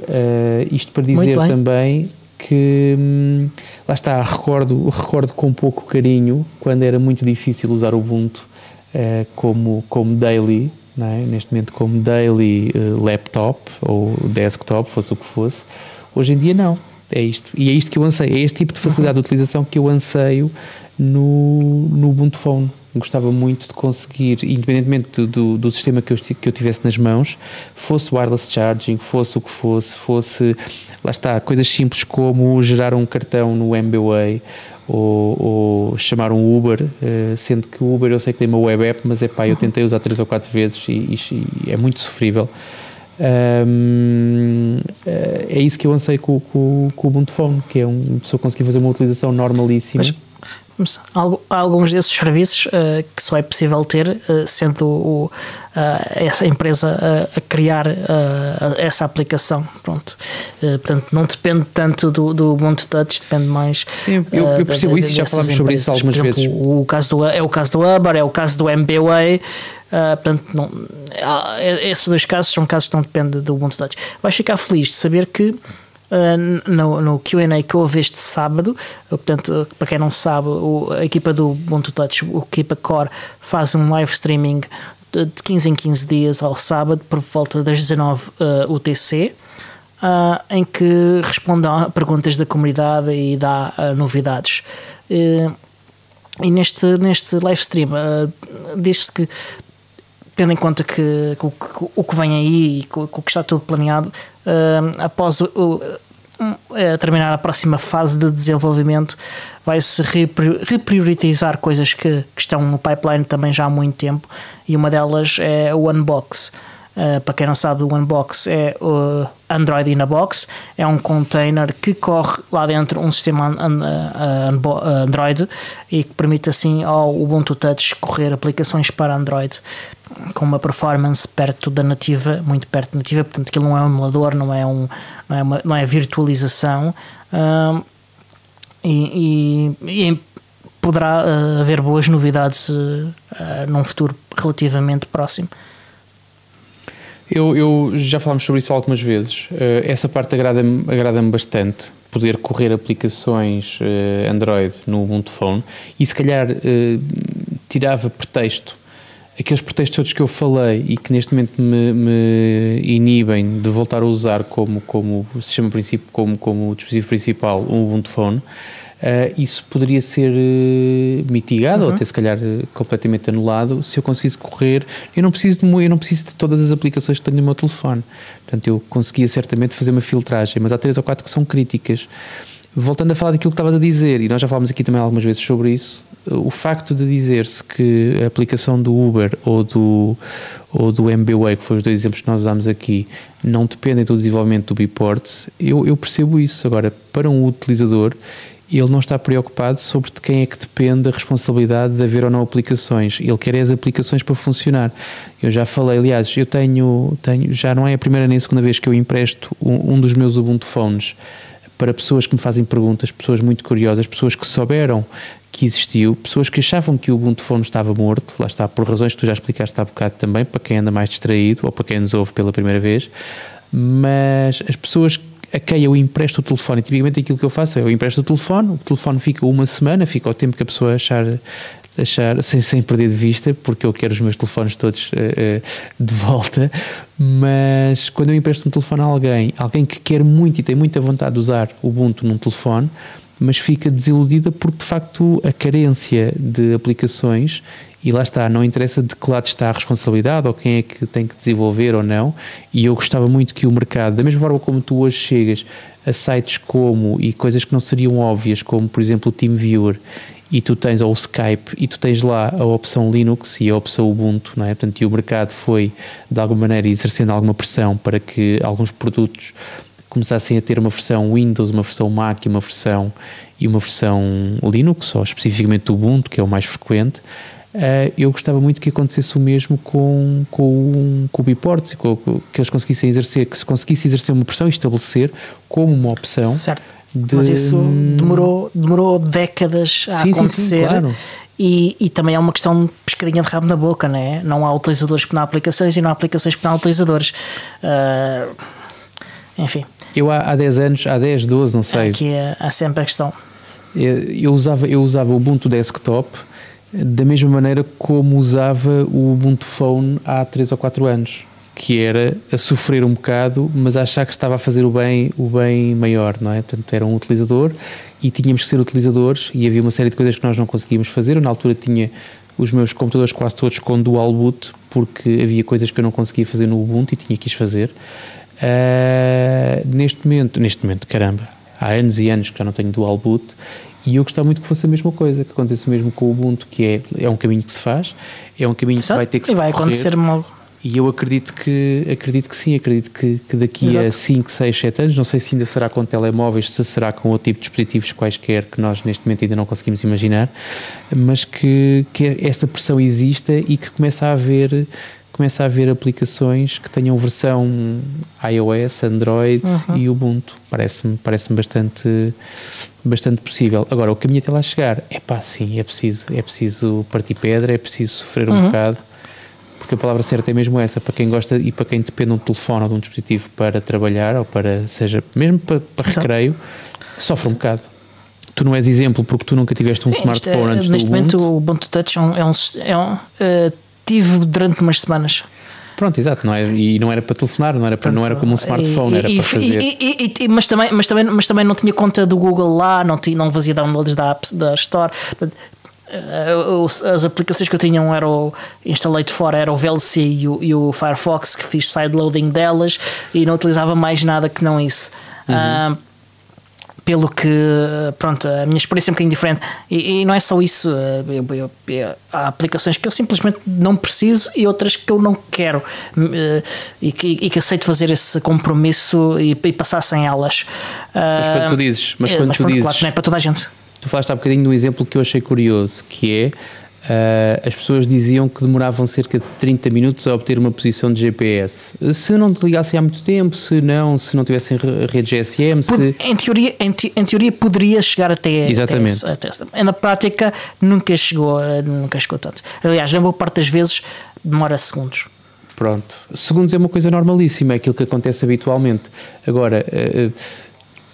isto para dizer também que, lá está, recordo com pouco carinho quando era muito difícil usar o Ubuntu como daily, não é? Neste momento como daily laptop ou desktop, fosse o que fosse. Hoje em dia não, é isto. E é isto que eu anseio, é este tipo de facilidade de utilização que eu anseio no Ubuntu Phone. Gostava muito de conseguir, independentemente do sistema que eu tivesse nas mãos, fosse wireless charging, fosse o que fosse, lá está, coisas simples como gerar um cartão no MBWay ou chamar um Uber, sendo que o Uber eu sei que tem uma web app, mas eu tentei usar 3 ou 4 vezes e é muito sofrível. É isso que eu anseio com o Ubuntu Phone, que é uma pessoa conseguir fazer uma utilização normalíssima. Há alguns desses serviços que só é possível ter sendo essa empresa a criar essa aplicação. Pronto. Portanto, não depende tanto do Ubuntu Touch, depende mais. Sim, eu percebo isso e já falámos sobre isso algumas vezes. O caso é o caso do Uber, é o caso do MBWay. Portanto, esses dois casos são casos que não dependem do Ubuntu Touch. Vais ficar feliz de saber que no Q&A que houve este sábado, portanto, para quem não sabe, a equipa do Ubuntu Touch, o equipa Core, faz um live streaming de 15 em 15 dias ao sábado por volta das 19 UTC, em que responde a perguntas da comunidade e dá novidades. E neste live stream diz-se que, tendo em conta que o que vem aí e que o que está tudo planeado, após terminar a próxima fase de desenvolvimento, vai-se repriorizar coisas que estão no pipeline também já há muito tempo, e uma delas é o Unbox. Para quem não sabe, o Unbox é o Android in a Box, é um container que corre lá dentro um sistema Android e que permite assim ao Ubuntu Touch correr aplicações para Android com uma performance perto da nativa, muito perto da nativa. Portanto, aquilo não é um emulador, não é virtualização, e poderá haver boas novidades num futuro relativamente próximo. Eu já falámos sobre isso algumas vezes. Essa parte agrada-me bastante, poder correr aplicações Android no Ubuntu Phone, e se calhar tirava pretexto, aqueles pretextos todos que eu falei e que neste momento me inibem de voltar a usar como sistema principal, como dispositivo principal, o Ubuntu Phone. Isso poderia ser mitigado ou até se calhar completamente anulado se eu conseguisse correr. Eu não preciso de todas as aplicações que tenho no meu telefone, portanto eu conseguia certamente fazer uma filtragem, mas há 3 ou 4 que são críticas. Voltando a falar daquilo que estavas a dizer, e nós já falámos aqui também algumas vezes sobre isso, o facto de dizer-se que a aplicação do Uber ou do MBWay, que foram os 2 exemplos que nós usámos aqui, não dependem do desenvolvimento do Biports, eu percebo isso. Agora, para um utilizador, ele não está preocupado sobre de quem é que depende a responsabilidade de haver ou não aplicações. Ele quer as aplicações para funcionar. Eu já falei, aliás, eu tenho já não é a primeira nem a segunda vez que eu empresto um dos meus Ubuntu Phones para pessoas que me fazem perguntas, pessoas muito curiosas, pessoas que souberam que existiu, pessoas que achavam que o Ubuntu Phone estava morto, lá está, por razões que tu já explicaste há bocado também, para quem anda mais distraído ou para quem nos ouve pela primeira vez, mas as pessoas a quem eu empresto o telefone, e tipicamente aquilo que eu faço é eu empresto o telefone fica uma semana, fica o tempo que a pessoa achar sem perder de vista, porque eu quero os meus telefones todos de volta. Mas quando eu empresto um telefone a alguém que quer muito e tem muita vontade de usar o Ubuntu num telefone, mas fica desiludida porque de facto a carência de aplicações, e lá está, não interessa de que lado está a responsabilidade ou quem é que tem que desenvolver ou não, e eu gostava muito que o mercado, da mesma forma como tu hoje chegas a sites e coisas que não seriam óbvias, como por exemplo o TeamViewer, e tu tens, ou o Skype, e tu tens lá a opção Linux e a opção Ubuntu, não é? Portanto, e o mercado foi de alguma maneira exercendo alguma pressão para que alguns produtos começassem a ter uma versão Windows, uma versão Mac e uma versão Linux, ou especificamente o Ubuntu, que é o mais frequente. Eu gostava muito que acontecesse o mesmo com o Biports, que eles conseguissem exercer, que se conseguisse exercer uma pressão e estabelecer como uma opção. Certo. Mas isso demorou décadas a acontecer. Sim, claro. E também é uma questão de pescadinha de rabo na boca, não é? Não há utilizadores que não há aplicações e não há aplicações que não há utilizadores. enfim. Eu há 10 anos, há 10, 12, não sei. Aqui há sempre a questão. Eu usava o Ubuntu Desktop da mesma maneira como usava o Ubuntu Phone há 3 ou 4 anos, que era a sofrer um bocado, mas a achar que estava a fazer o bem maior, não é? Portanto, era um utilizador e tínhamos que ser utilizadores e havia uma série de coisas que nós não conseguíamos fazer. Eu, na altura, tinha os meus computadores quase todos com dual boot, porque havia coisas que eu não conseguia fazer no Ubuntu e tinha que os fazer. Neste momento, caramba, há anos e anos que já não tenho dual boot e eu gostava muito que fosse a mesma coisa, que aconteça mesmo com o Ubuntu, que é um caminho que se faz, é um caminho que vai ter que se percorrer. E vai acontecer logo. E eu acredito que sim, acredito que daqui a 5, 6, 7 anos, não sei se ainda será com telemóveis, se será com outro tipo de dispositivos quaisquer que nós neste momento ainda não conseguimos imaginar, mas que esta pressão exista e que começa a haver aplicações que tenham versão iOS, Android e Ubuntu. Parece-me bastante possível. Agora, o caminho até lá chegar, sim, é preciso partir pedra, é preciso sofrer um bocado, porque a palavra certa é mesmo essa, para quem gosta e para quem depende de um telefone ou de um dispositivo para trabalhar, ou para, seja, mesmo para recreio, sofre um bocado. Tu não és exemplo porque tu nunca tiveste um smartphone antes do Ubuntu. Neste momento o Ubuntu Touch tive durante umas semanas. Pronto, exato, não é? E não era para telefonar, não era como um smartphone, era para fazer. Mas também não tinha conta do Google lá, não fazia downloads da Store. As aplicações que eu tinha instalei de fora era o VLC e o Firefox, que fiz sideloading delas e não utilizava mais nada que não isso. Pelo que, pronto, a minha experiência é um bocadinho diferente e não é só isso. Há aplicações que eu simplesmente não preciso e outras que eu não quero e que aceito fazer esse compromisso e passar sem elas. Mas quando tu dizes, claro que não é para toda a gente. Tu falaste há bocadinho de um exemplo que eu achei curioso, que é as pessoas diziam que demoravam cerca de 30 minutos a obter uma posição de GPS. Se não te ligassem há muito tempo, se não tivessem rede GSM... Em teoria poderia chegar até... Exatamente. Na prática nunca chegou tanto. Aliás, na boa parte das vezes demora segundos. Pronto. Segundos é uma coisa normalíssima, é aquilo que acontece habitualmente. Agora...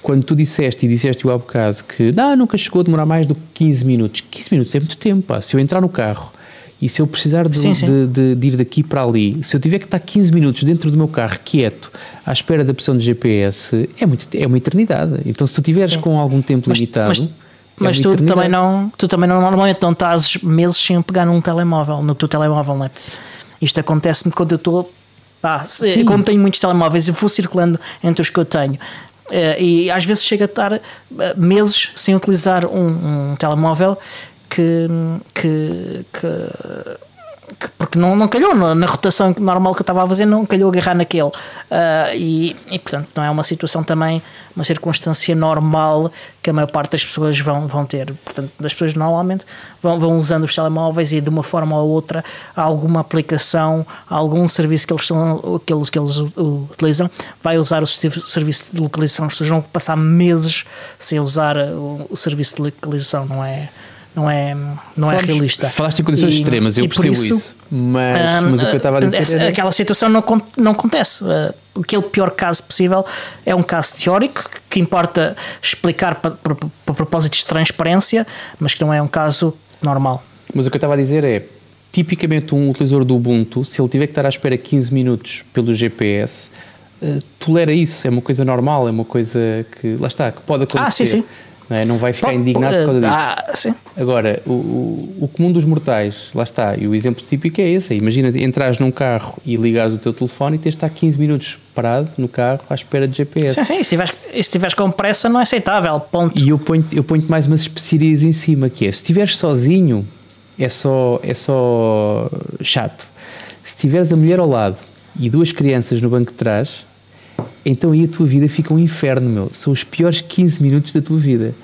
quando tu disseste há bocado que nunca chegou a demorar mais do que 15 minutos. 15 minutos é muito tempo, pá. Se eu entrar no carro e se eu precisar de ir daqui para ali, se eu tiver que estar 15 minutos dentro do meu carro quieto à espera da opção de GPS, é uma eternidade. Então se tu tiveres com algum tempo limitado... Mas tu também não normalmente não estás meses sem pegar no teu telemóvel, não é? Isto acontece-me quando eu estou... como tenho muitos telemóveis, eu vou circulando entre os que eu tenho. E às vezes chega a estar meses sem utilizar um telemóvel porque não calhou na rotação normal que eu estava a fazer, não calhou agarrar naquele e portanto não é uma situação também, uma circunstância normal que a maior parte das pessoas vão ter. Portanto, as pessoas normalmente vão usando os telemóveis e de uma forma ou outra alguma aplicação, algum serviço que eles utilizam vai usar o serviço de localização. As pessoas vão passar meses sem usar o serviço de localização, não é realista. Falaste em condições extremas, eu percebo isso. Mas o que eu estava a dizer aquela situação não acontece. Aquele pior caso possível é um caso teórico que importa explicar para propósitos de transparência, mas que não é um caso normal. Mas o que eu estava a dizer é, tipicamente um utilizador do Ubuntu, se ele tiver que estar à espera 15 minutos pelo GPS, tolera isso, é uma coisa normal, é uma coisa que, lá está, que pode acontecer. Sim. Não vai ficar indignado por causa disso. Sim. Agora, o comum dos mortais, lá está, e o exemplo típico é esse. Imagina entrares num carro e ligares o teu telefone e tens de estar 15 minutos parado no carro à espera de GPS. Sim, se estiveres com pressa não é aceitável, ponto. E eu ponho mais umas especiarias em cima, que é, se estiveres sozinho, é só chato. Se tiveres a mulher ao lado e 2 crianças no banco de trás, então aí a tua vida fica um inferno, meu. São os piores 15 minutos da tua vida.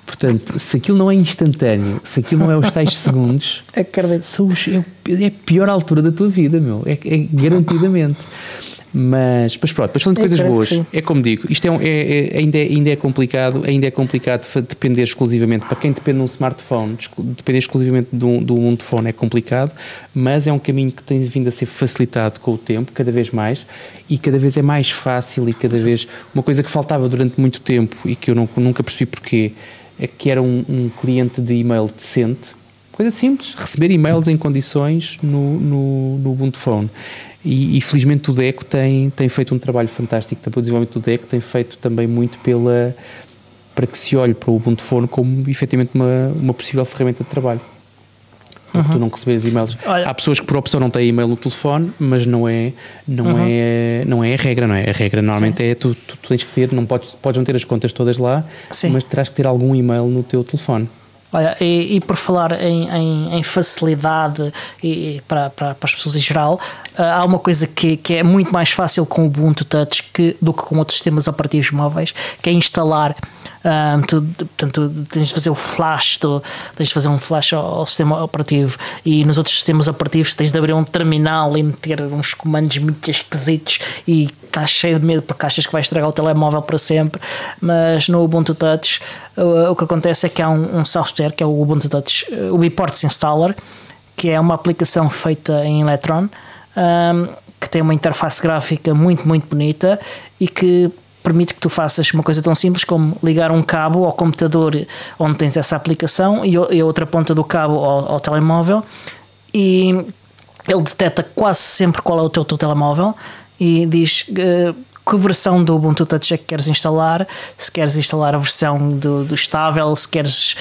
Portanto, se aquilo não é instantâneo, se aquilo não é os tais segundos, é a pior altura da tua vida, meu. É garantidamente. Mas pronto, depois falando de coisas boas, é como digo, isto ainda é complicado depender exclusivamente, para quem depende de um smartphone, depender exclusivamente de um telefone é complicado, mas é um caminho que tem vindo a ser facilitado com o tempo, cada vez mais, e cada vez é mais fácil, e cada vez, uma coisa que faltava durante muito tempo e que eu nunca percebi porquê, é que era um cliente de e-mail decente, coisa simples, receber e-mails em condições no Ubuntu Phone. E felizmente o Deco tem feito um trabalho fantástico, o desenvolvimento do Deco tem feito também muito para que se olhe para o Ubuntu Phone como efetivamente uma possível ferramenta de trabalho. Tu não receberes e-mails. Olha, há pessoas que por opção não têm e-mail no telefone, mas não é a regra, não é? A regra normalmente é tu tens que ter, podes não ter as contas todas lá, mas terás que ter algum e-mail no teu telefone. Olha, e por falar em facilidade para as pessoas em geral, há uma coisa que é muito mais fácil com o Ubuntu Touch do que com outros sistemas operativos móveis, que é instalar. Portanto, tens de fazer tens de fazer um flash ao sistema operativo, e nos outros sistemas operativos tens de abrir um terminal e meter uns comandos muito esquisitos e estás cheio de medo porque achas que vai estragar o telemóvel para sempre. Mas no Ubuntu Touch o que acontece é que há um software que é o Ubuntu Touch, o Biports Installer, que é uma aplicação feita em Electron, que tem uma interface gráfica muito, muito bonita e que permite que tu faças uma coisa tão simples como ligar um cabo ao computador onde tens essa aplicação e a outra ponta do cabo ao telemóvel, e ele detecta quase sempre qual é o teu telemóvel e diz que versão do Ubuntu Touch é que queres instalar, se queres instalar a versão do estável, se queres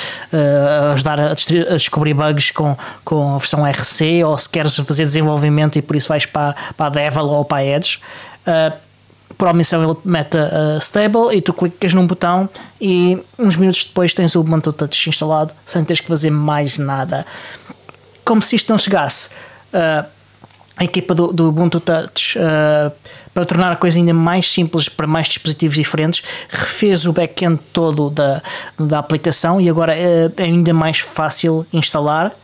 ajudar a descobrir bugs com a versão RC, ou se queres fazer desenvolvimento e por isso vais para a Devil ou para a Edge. Por omissão ele mete a stable e tu clicas num botão e uns minutos depois tens o Ubuntu Touch instalado sem teres que fazer mais nada. Como se isto não chegasse, a equipa do Ubuntu Touch, para tornar a coisa ainda mais simples para mais dispositivos diferentes, refez o back-end todo da aplicação e agora é ainda mais fácil instalar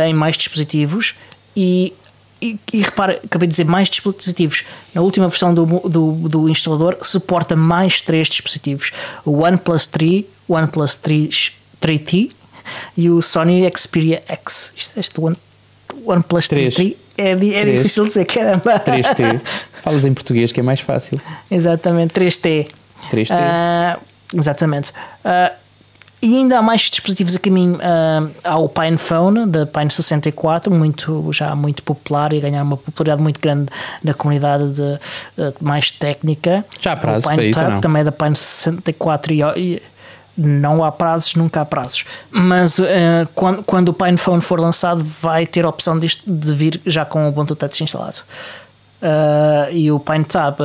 em mais dispositivos. E repara, acabei de dizer mais dispositivos. Na última versão do instalador suporta mais 3 dispositivos: o OnePlus 3, OnePlus 3T e o Sony Xperia X. Este OnePlus 3T é difícil de dizer, caramba. 3T. Falas em português que é mais fácil. Exatamente, 3T. Exatamente. E ainda há mais dispositivos a caminho. Há o PinePhone da Pine 64, já muito popular e a ganhar uma popularidade muito grande na comunidade mais técnica. Já há prazos para isso, não? Também é da Pine 64 e não há prazos, nunca há prazos. Mas quando o PinePhone for lançado, vai ter a opção de vir já com o Ubuntu Touch instalado. E o PineTab,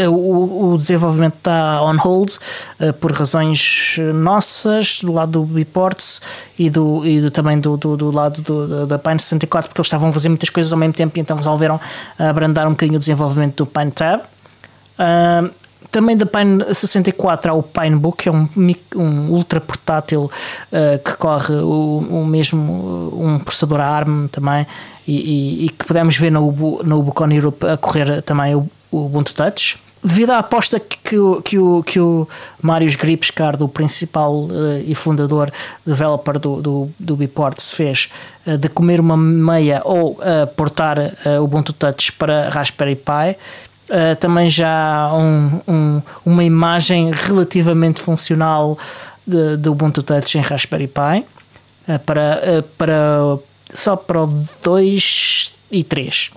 o desenvolvimento está on hold por razões nossas, do lado do Biports e também do lado da Pine 64, porque eles estavam a fazer muitas coisas ao mesmo tempo e então resolveram abrandar um bocadinho o desenvolvimento do PineTab. Também da Pine 64 há o Pinebook, que é um ultra portátil que corre um processador ARM também, e que podemos ver no Ubuntu Europe a correr também o Ubuntu Touch. Devido à aposta que o Marius Gripskard, o principal e fundador developer do Biports, fez de comer uma meia ou portar o Ubuntu Touch para Raspberry Pi, também já há uma imagem relativamente funcional do Ubuntu Touch em Raspberry Pi só para o 2 e 3.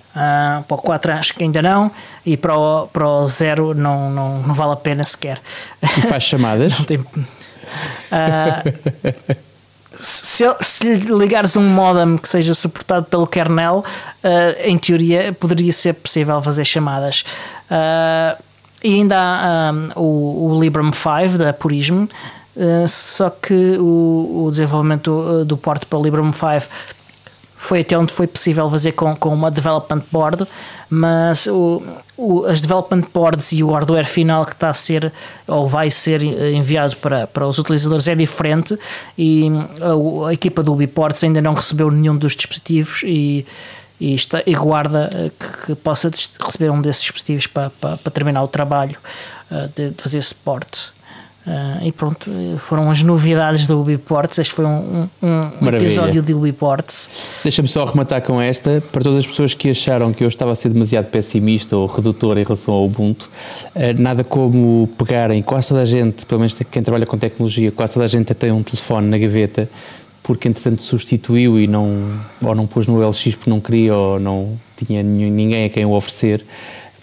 Para o 4 acho que ainda não, e para o 0 não vale a pena sequer. E faz chamadas? Não tem, se ligares um modem que seja suportado pelo kernel, em teoria poderia ser possível fazer chamadas. E ainda há o Librem 5 da Purism, só que o desenvolvimento do porte para o Librem 5 foi até onde foi possível fazer com uma development board, mas as development boards e o hardware final que está a ser ou vai ser enviado para os utilizadores é diferente, e a equipa do Biports ainda não recebeu nenhum dos dispositivos e e guarda que possa receber um desses dispositivos para terminar o trabalho de fazer suporte. E pronto, foram as novidades do Ubiports. Este foi um episódio de Ubiports. Deixa-me só arrematar com esta. Para todas as pessoas que acharam que eu estava a ser demasiado pessimista ou redutor em relação ao Ubuntu, nada como pegarem, quase toda a gente, pelo menos quem trabalha com tecnologia, quase toda a gente tem um telefone na gaveta, porque entretanto substituiu ou não pôs no LX porque não queria ou não tinha ninguém a quem o oferecer.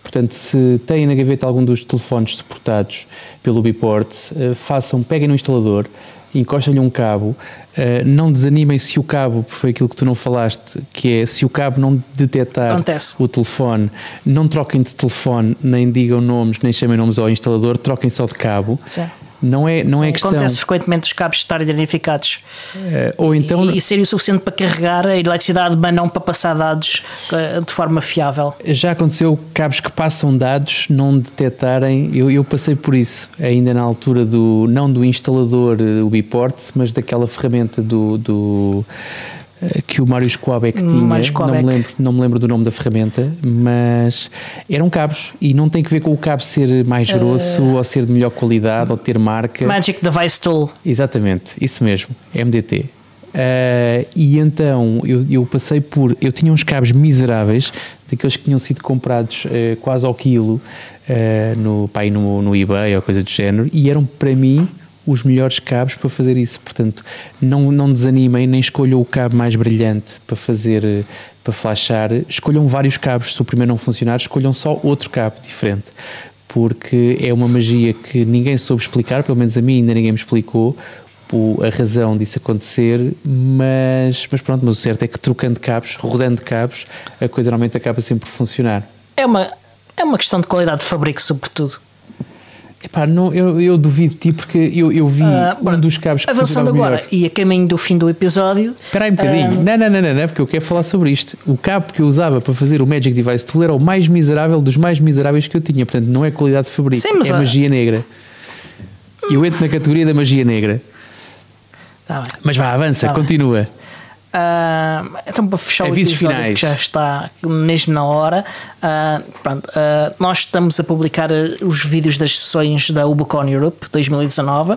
Portanto, se têm na gaveta algum dos telefones suportados pelo Ubiport, peguem no instalador, encostem-lhe um cabo, não desanimem se o cabo, foi aquilo que tu não falaste, que é, se o cabo não detectar o telefone, não troquem de telefone, nem digam nomes, nem chamem nomes ao instalador, troquem só de cabo. Sim. Não é questão... Acontece frequentemente os cabos estarem danificados ou então... e serem o suficiente para carregar a eletricidade, mas não para passar dados de forma fiável. Já aconteceu cabos que passam dados não detectarem. Eu passei por isso ainda na altura não do instalador Ubiport, mas daquela ferramenta que o Mário Schwabeck tinha. Não me lembro do nome da ferramenta, mas eram cabos e não tem que ver com o cabo ser mais grosso ou ser de melhor qualidade ou ter marca. Magic Device Tool. Exatamente, isso mesmo, MDT. E então eu passei eu tinha uns miseráveis, daqueles que tinham sido comprados quase ao quilo no eBay ou coisa do género, e eram para mim os melhores cabos para fazer isso. Portanto, não desanimem, nem escolham o cabo mais brilhante para flashar. Escolham vários cabos. Se o primeiro não funcionar, escolham só outro cabo diferente, porque é uma magia que ninguém soube explicar, pelo menos a mim ainda ninguém me explicou a razão disso acontecer, mas o certo é que trocando de cabos, rodando de cabos, a coisa normalmente acaba sempre por funcionar. É uma questão de qualidade de fabrico, sobretudo. Epá, não, eu duvido de ti, porque eu vi um dos cabos que avançando agora melhor. E a caminho do fim do episódio. Espera aí um bocadinho. Não, porque eu quero falar sobre isto. O cabo que eu usava para fazer o Magic Device Tool era o mais miserável dos mais miseráveis que eu tinha. Portanto, não é qualidade de fabrico, é magia negra. Eu entro na categoria da magia negra. Tá bem. Mas vá, avança, continua. Então, para fechar o episódio, que já está mesmo na hora, nós estamos a publicar os vídeos das sessões da UbuCon Europe 2019,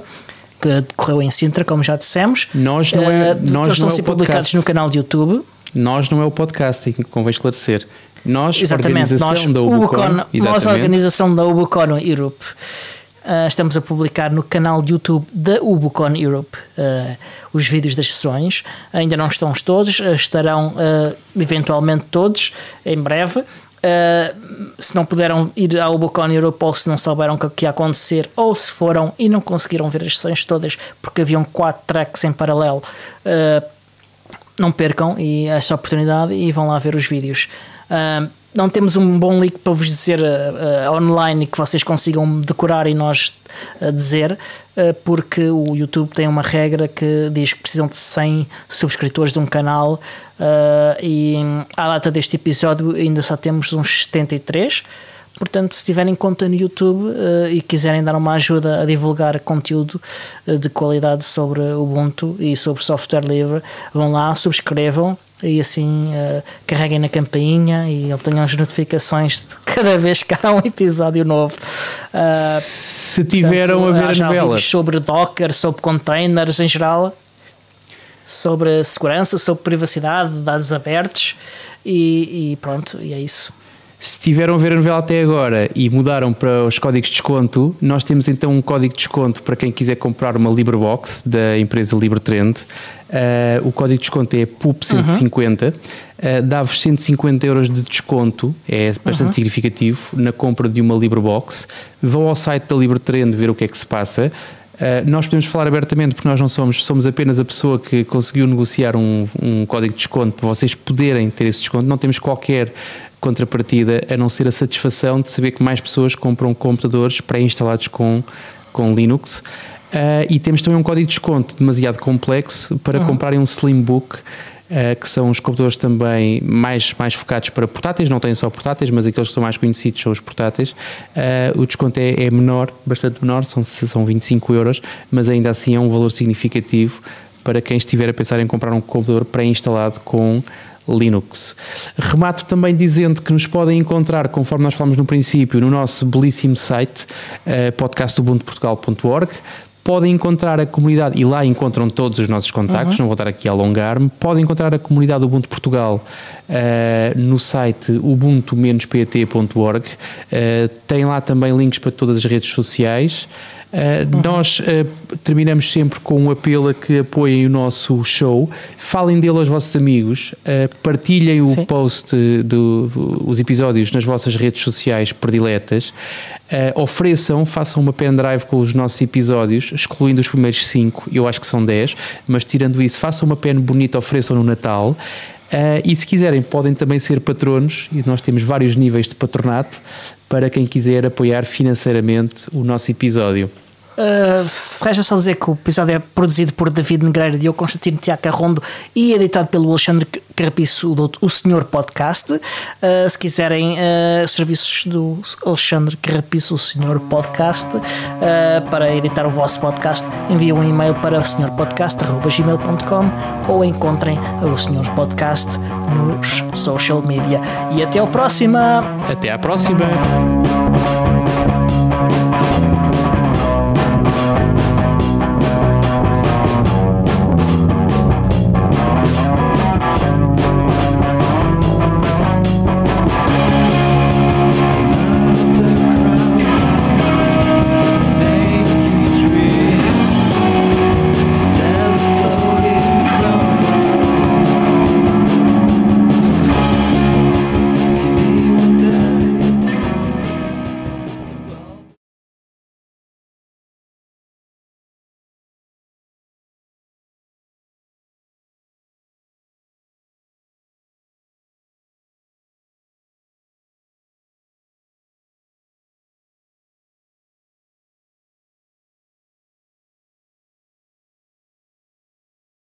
que decorreu em Sintra, como já dissemos. Nós estão a ser publicados no canal de YouTube. Nós não é o podcasting, convém esclarecer. Nós, exatamente, nós, a organização da UbuCon Europe. Estamos a publicar no canal de YouTube da UbuCon Europe os vídeos das sessões. Ainda não estão todos, estarão eventualmente todos em breve. Se não puderam ir à UbuCon Europe, ou se não souberam o que ia acontecer, ou se foram e não conseguiram ver as sessões todas porque haviam 4 tracks em paralelo, não percam esta oportunidade e vão lá ver os vídeos. Não temos um bom link para vos dizer online que vocês consigam decorar e nós dizer, porque o YouTube tem uma regra que diz que precisam de 100 subscritores de um canal, e à data deste episódio ainda só temos uns 73. Portanto, se tiverem conta no YouTube e quiserem dar uma ajuda a divulgar conteúdo de qualidade sobre Ubuntu e sobre software livre, vão lá, subscrevam e assim carreguem na campainha e obtenham as notificações de cada vez que há um episódio novo. Se tiveram a ver a novela sobre Docker, sobre containers em geral, sobre segurança, sobre privacidade, dados abertos e pronto, e é isso. Se tiveram a ver a novela até agora e mudaram para os códigos de desconto, nós temos então um código de desconto para quem quiser comprar uma LibreBox da empresa LibreTrend. O código de desconto é PUP150, dá-vos 150 euros de desconto, é bastante significativo, na compra de uma LibreBox. Vão ao site da LibreTrend ver o que é que se passa. Nós podemos falar abertamente porque nós não somos apenas a pessoa que conseguiu negociar um código de desconto para vocês poderem ter esse desconto. Não temos qualquer contrapartida a não ser a satisfação de saber que mais pessoas compram computadores pré-instalados com Linux. E temos também um código de desconto demasiado complexo para comprarem um Slimbook, que são os computadores também mais focados para portáteis. Não têm só portáteis, mas aqueles que são mais conhecidos são os portáteis. O desconto é menor, bastante menor, são 25 euros, mas ainda assim é um valor significativo para quem estiver a pensar em comprar um computador pré-instalado com Linux. Remato também dizendo que nos podem encontrar, conforme nós falamos no princípio, no nosso belíssimo site, podcastubuntuportugal.org. Podem encontrar a comunidade, e lá encontram todos os nossos contactos, não vou estar aqui a alongar-me. Podem encontrar a comunidade Ubuntu Portugal no site ubuntu-pt.org. Tem lá também links para todas as redes sociais. Nós terminamos sempre com um apelo a que apoiem o nosso show, falem dele aos vossos amigos, partilhem o post dos episódios nas vossas redes sociais prediletas, façam uma pendrive com os nossos episódios, excluindo os primeiros 5, eu acho que são 10, mas tirando isso, façam uma pen bonita, ofereçam no Natal. E se quiserem podem também ser patronos, e nós temos vários níveis de patronato para quem quiser apoiar financeiramente o nosso episódio. Resta só dizer que o episódio é produzido por David Negreira, Diogo Constantino, Tiago Carrondo e editado pelo Alexandre Carrapiço, o Senhor Podcast. Se quiserem serviços do Alexandre Carrapiço, o Senhor Podcast, para editar o vosso podcast, enviem um e-mail para senhorpodcast@gmail.com ou encontrem o Senhor Podcast nos social media. E até à próxima! Até à próxima!